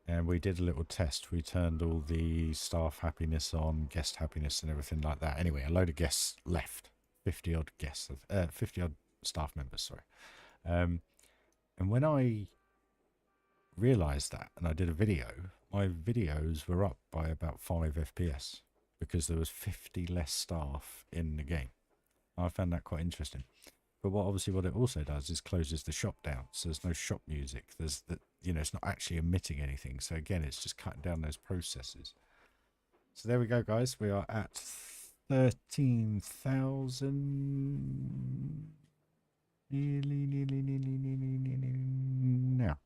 and we did a little test. We turned all the staff happiness on, guest happiness and everything like that. Anyway, a load of guests left, 50 odd guests, 50 odd staff members, sorry. And when I realized that and I did a video, my videos were up by about 5 FPS because there was 50 less staff in the game. I found that quite interesting. But what it also does is closes the shop down, so there's no shop music. There's the, it's not actually emitting anything. So again, it's just cutting down those processes. So there we go, guys. We are at 13,000. Nearly now.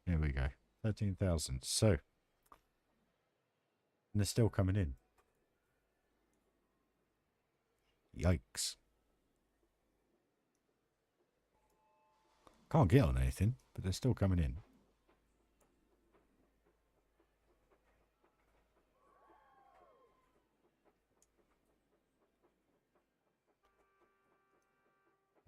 There we go. 13,000. So, and they're still coming in. Yikes. Can't get on anything, but they're still coming in.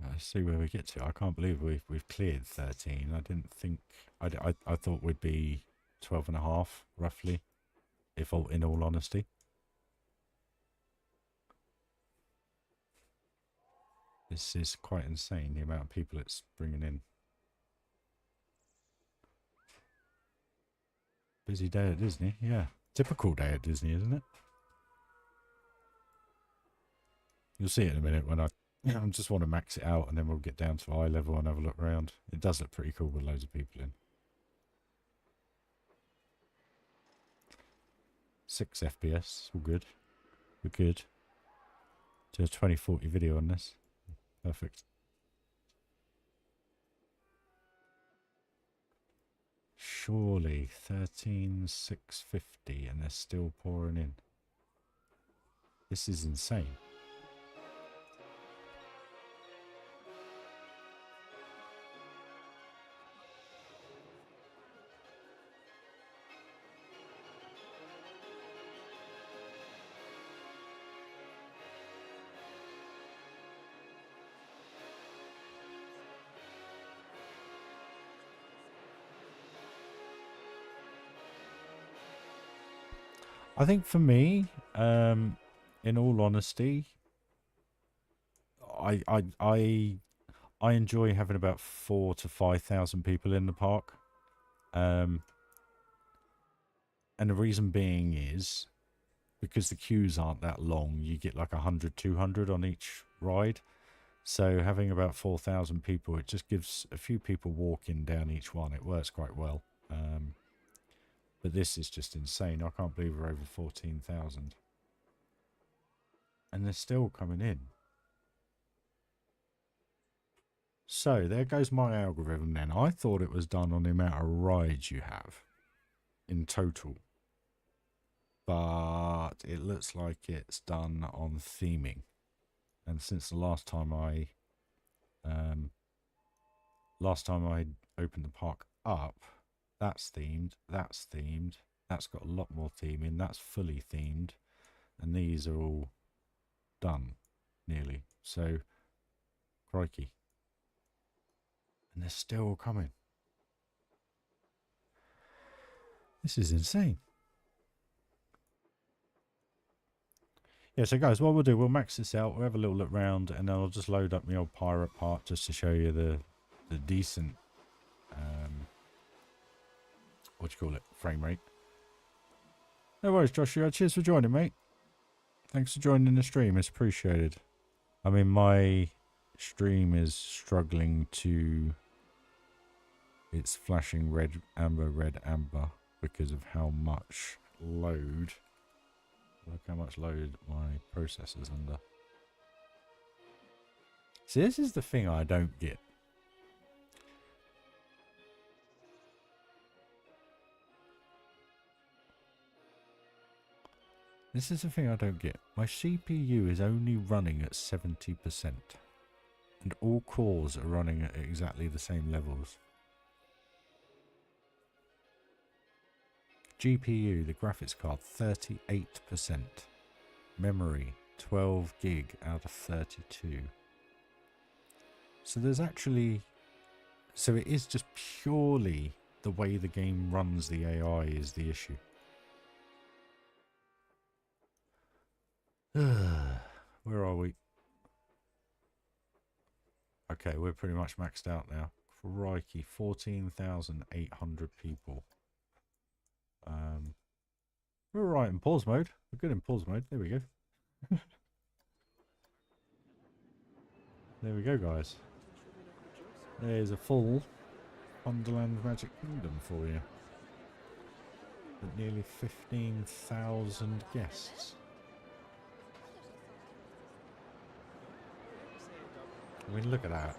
Let's see where we get to. I can't believe we've cleared 13. I didn't think... I thought we'd be 12 and a half, roughly, in all honesty. This is quite insane, the amount of people it's bringing in. Busy day at Disney, yeah. Typical day at Disney, isn't it? You'll see it in a minute when I just want to max it out, and then we'll get down to eye level and have a look around. It does look pretty cool with loads of people in. 6 FPS, all good. We're good. Do a 2040 video on this. Perfect. Surely 13,650 and they're still pouring in. This is insane. I think for me, in all honesty, I enjoy having about 4,000 to 5,000 people in the park, and the reason being is because the queues aren't that long. You get like 100, 200 on each ride, so having about 4,000 people, it just gives a few people walking down each one. It works quite well. But this is just insane. I can't believe we're over 14,000. And they're still coming in. So, there goes my algorithm then. I thought it was done on the amount of rides you have in total. But it looks like it's done on theming. And since the last time I opened the park up, that's themed, that's got a lot more theming, that's fully themed, and these are all done, nearly. So, crikey. And they're still coming. This is insane. Yeah, so guys, what we'll do, we'll max this out, we'll have a little look round, and then I'll just load up my old pirate part just to show you the decent... frame rate. No worries, Joshua. Cheers for joining, mate. Thanks for joining the stream. It's appreciated. I mean, my stream is struggling to... It's flashing red, amber because of how much load... Look how much load my processor's under. See, this is the thing I don't get. This is the thing I don't get. My CPU is only running at 70%. And all cores are running at exactly the same levels. GPU, the graphics card, 38%. Memory, 12 gig out of 32. So there's actually... So it is just purely the way the game runs the AI is the issue. Where are we? Okay, we're pretty much maxed out now. Crikey, 14,800 people. We're right in pause mode. We're good in pause mode. There we go. There we go, guys. There's a full Wonderland Magic Kingdom for you. With nearly 15,000 guests. I mean, look at that.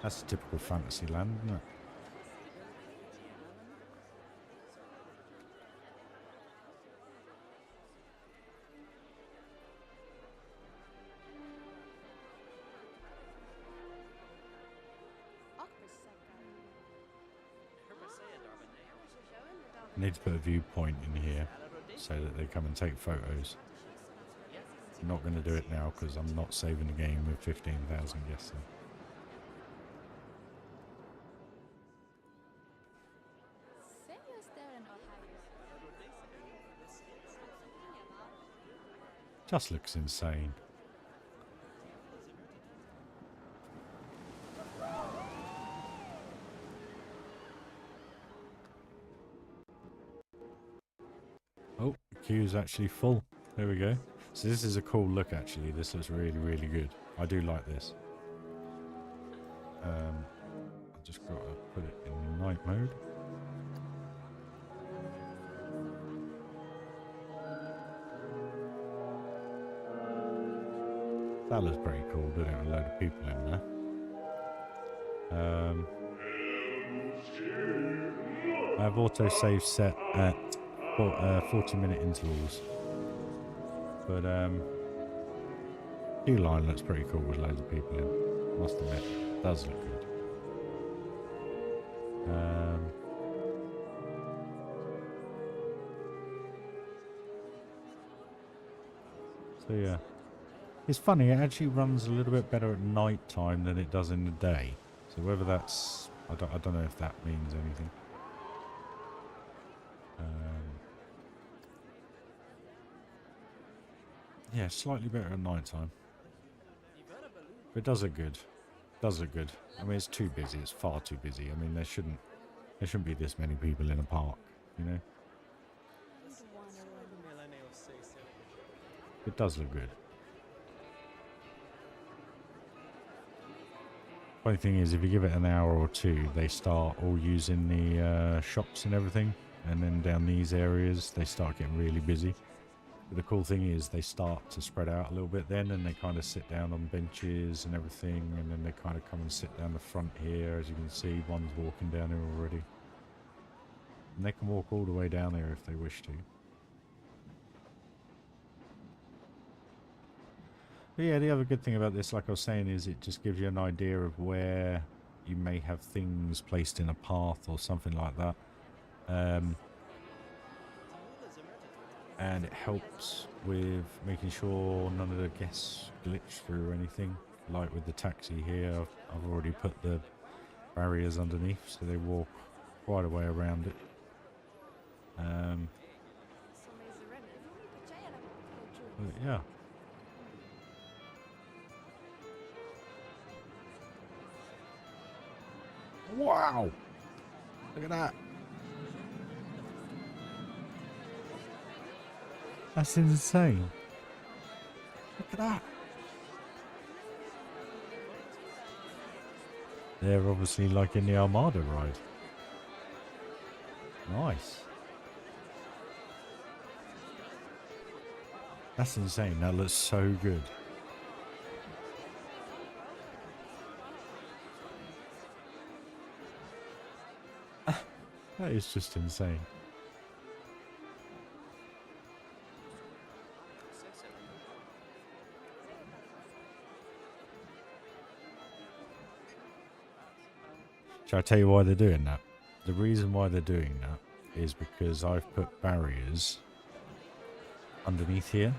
That's a typical fantasy land, isn't it? I need to put a viewpoint in here so that they come and take photos. I'm not going to do it now because I'm not saving the game with 15,000 guests in. Just looks insane. Oh, the queue's actually full. There we go. So this is a cool look actually. This looks really, really good. I do like this. I just got to put it in night mode. That looks pretty cool, doesn't it? A load of people in there. 'Em. I have autosave set at 40-minute intervals. But queue line looks pretty cool with loads of people in. Must admit, it does look good. So yeah, it's funny. It actually runs a little bit better at night time than it does in the day. So whether that's, I don't know if that means anything. Yeah, slightly better at night time. But it does look good. Does look good. I mean, it's too busy. It's far too busy. I mean, there shouldn't be this many people in a park, you know? It does look good. Funny thing is, if you give it an hour or two, they start all using the shops and everything. And then down these areas, they start getting really busy. But the cool thing is they start to spread out a little bit then, and they kind of sit down on benches and everything, and then they kind of come and sit down the front here. As you can see, one's walking down here already. And they can walk all the way down there if they wish to. But yeah, the other good thing about this, like I was saying, is it just gives you an idea of where you may have things placed in a path or something like that. And it helps with making sure none of the guests glitch through anything. Like with the taxi here, I've already put the barriers underneath so they walk quite a way around it. But yeah. Wow! Look at that! That's insane. Look at that. They're obviously like in the Armada ride. Nice. That's insane. That looks so good. That is just insane. Shall I tell you why they're doing that? The reason why they're doing that is because I've put barriers underneath here.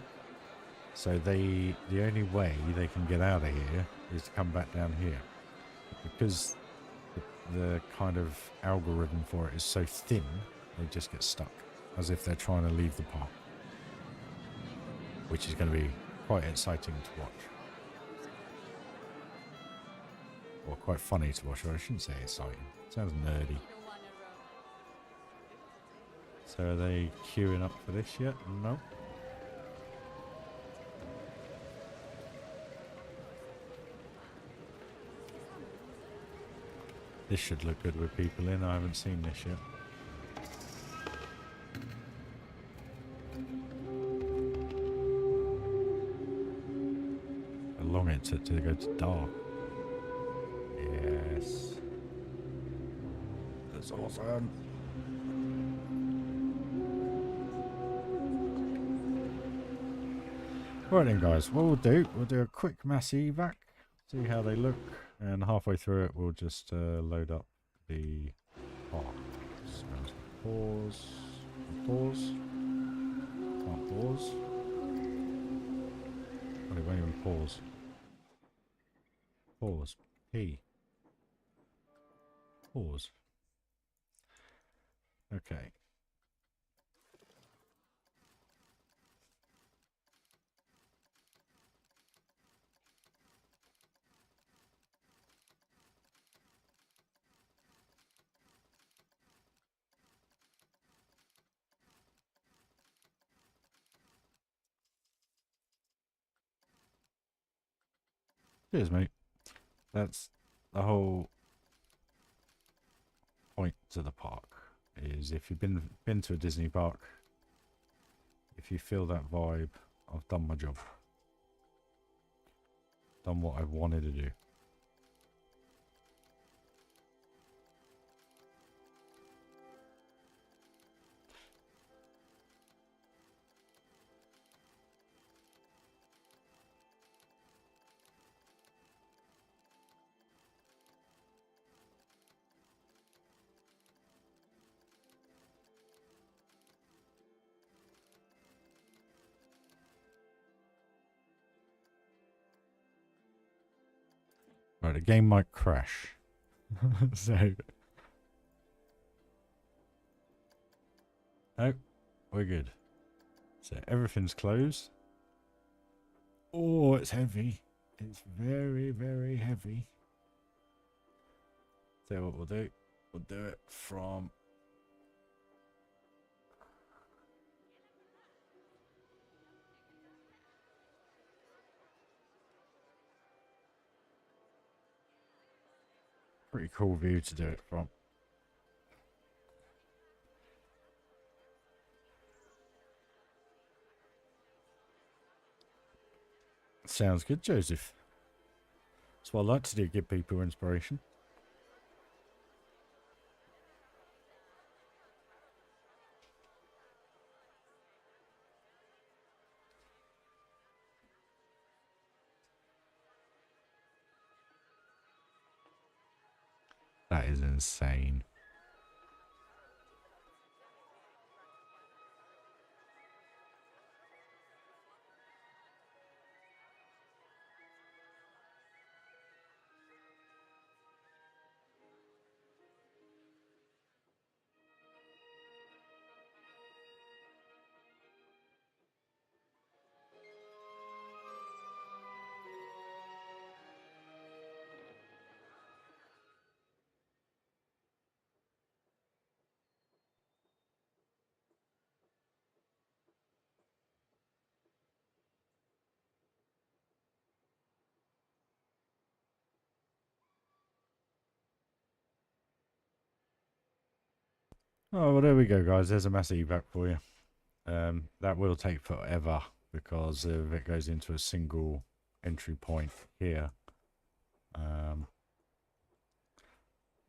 So the only way they can get out of here is to come back down here. Because the kind of algorithm for it is so thin, they just get stuck. As if they're trying to leave the park. Which is going to be quite exciting to watch. Or quite funny to watch, or I shouldn't say exciting. It sounds nerdy. So are they queuing up for this yet? No. This should look good with people in. I haven't seen this yet. How long it took to go to dark. Yes. That's awesome. Right then guys, what we'll do a quick mass evac, see how they look, and halfway through it we'll just load up the park. So pause, pause, can't pause. Oh, it won't even pause. Pause, P. Pause. Okay. Cheers, mate. That's the whole point to the park. Is if you've been to a Disney park, if you feel that vibe, I've done my job. Done what I've wanted to do. Right, the game might crash. So, no, we're good. So everything's closed. Oh, it's heavy. It's very, very heavy. So what we'll do, we'll do it from pretty cool view to do it from. Sounds good, Joseph. That's what I like to do, give people inspiration. That is insane. Oh, well, there we go, guys. There's a mass evac for you. That will take forever because if it goes into a single entry point here.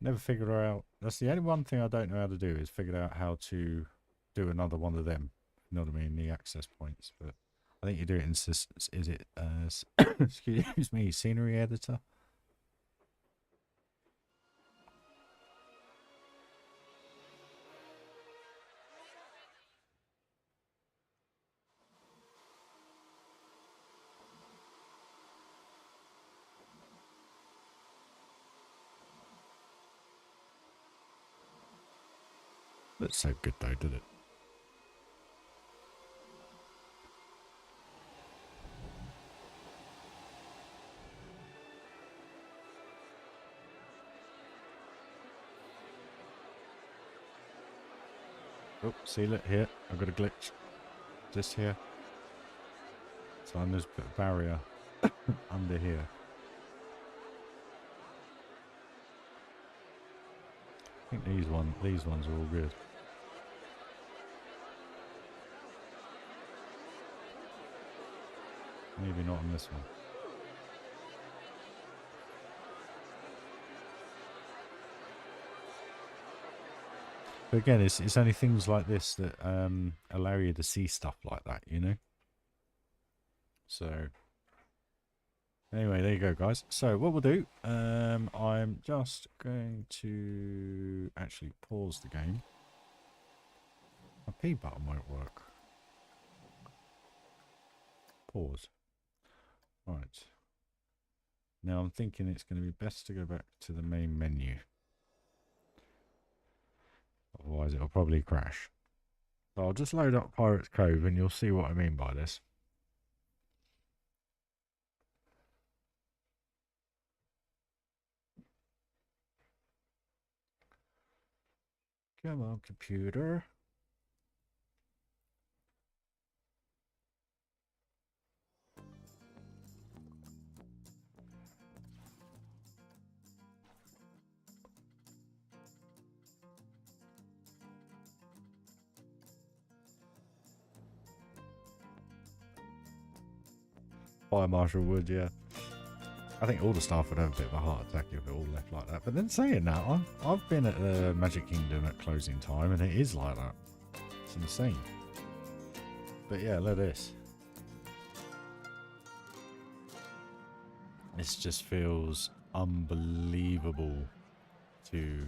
Never figured out. That's the only one thing I don't know how to do is figure out how to do another one of them. You know what I mean? The access points. But I think you do it in, is it, excuse me, scenery editor? That's so good though, did it? Oh, seal it here. I've got a glitch. Just here. So I'm just put a barrier under here. I think these ones are all good. Maybe not on this one. But again, it's only things like this that allow you to see stuff like that, you know? So, anyway, there you go, guys. So, what we'll do, I'm just going to actually pause the game. My P button won't work. Pause. Right. Now, I'm thinking it's going to be best to go back to the main menu. Otherwise, it'll probably crash. So I'll just load up Pirates Cove and you'll see what I mean by this. Come on, computer. Fire Marshal would, yeah. I think all the staff would have a bit of a heart attack if it all left like that. But then saying that, I've been at the Magic Kingdom at closing time and it is like that. It's insane. But yeah, look at this. This just feels unbelievable to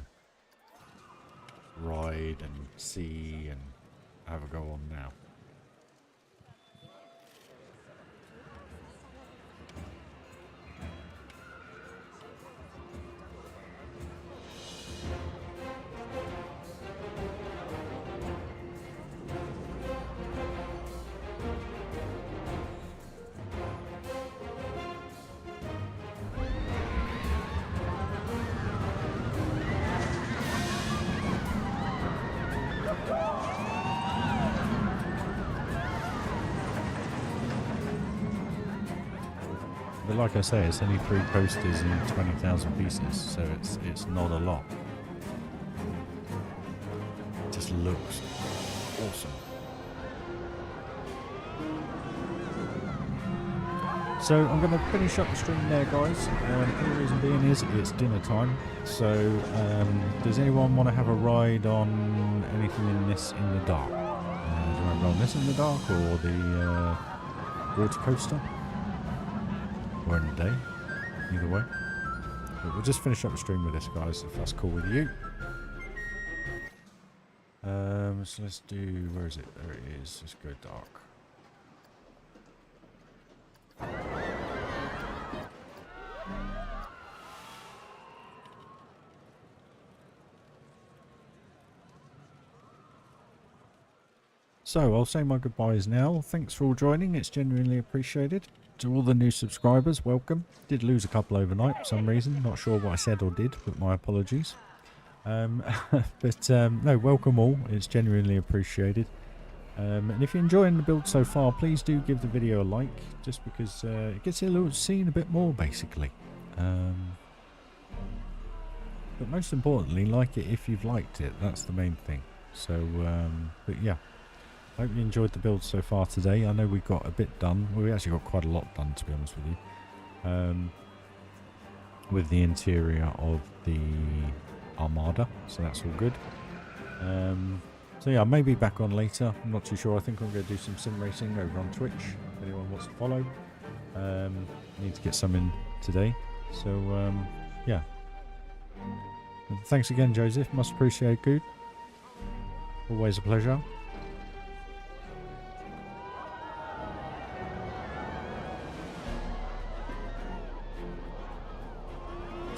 ride and see and have a go on now. But like I say, it's only 3 coasters and 20,000 pieces, so it's not a lot. It just looks awesome. So I'm going to finish up the stream there, guys. The only reason being is it's dinner time. So does anyone want to have a ride on anything in this in the dark? Do you want to ride on this in the dark or the water coaster? Or in the day, either way. But we'll just finish up the stream with this, guys, if that's cool with you. So let's do, where is it? There it is. Let's go dark. So I'll say my goodbyes now. Thanks for all joining. It's genuinely appreciated. To all the new subscribers, welcome. Did lose a couple overnight for some reason. Not sure what I said or did, but my apologies. No, welcome all. It's genuinely appreciated. And if you're enjoying the build so far, please do give the video a like, just because it gets you seen a bit more, basically. But most importantly, like it if you've liked it. That's the main thing. So, but yeah. I hope you enjoyed the build so far today. I know we got a bit done. Well, we actually got quite a lot done, to be honest with you. With the interior of the Armada. So that's all good. So yeah, I may be back on later. I'm not too sure. I think I'm going to do some sim racing over on Twitch. If anyone wants to follow. Need to get some in today. So, yeah. Thanks again, Joseph. Much appreciated, good. Always a pleasure.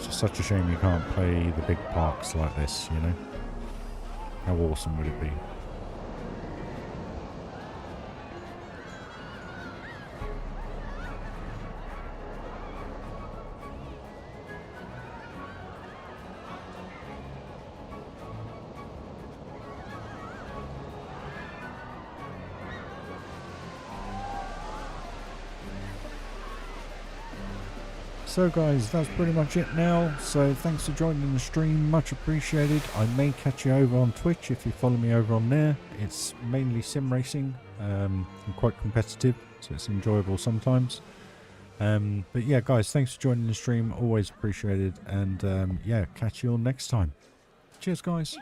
Such a shame you can't play the big parks like this, you know. How awesome would it be? So guys, that's pretty much it now. So thanks for joining the stream, much appreciated. I may catch you over on Twitch if you follow me over on there. It's mainly sim racing, and quite competitive, so it's enjoyable sometimes. But yeah guys, thanks for joining the stream, always appreciated, and yeah, catch you all next time. Cheers guys.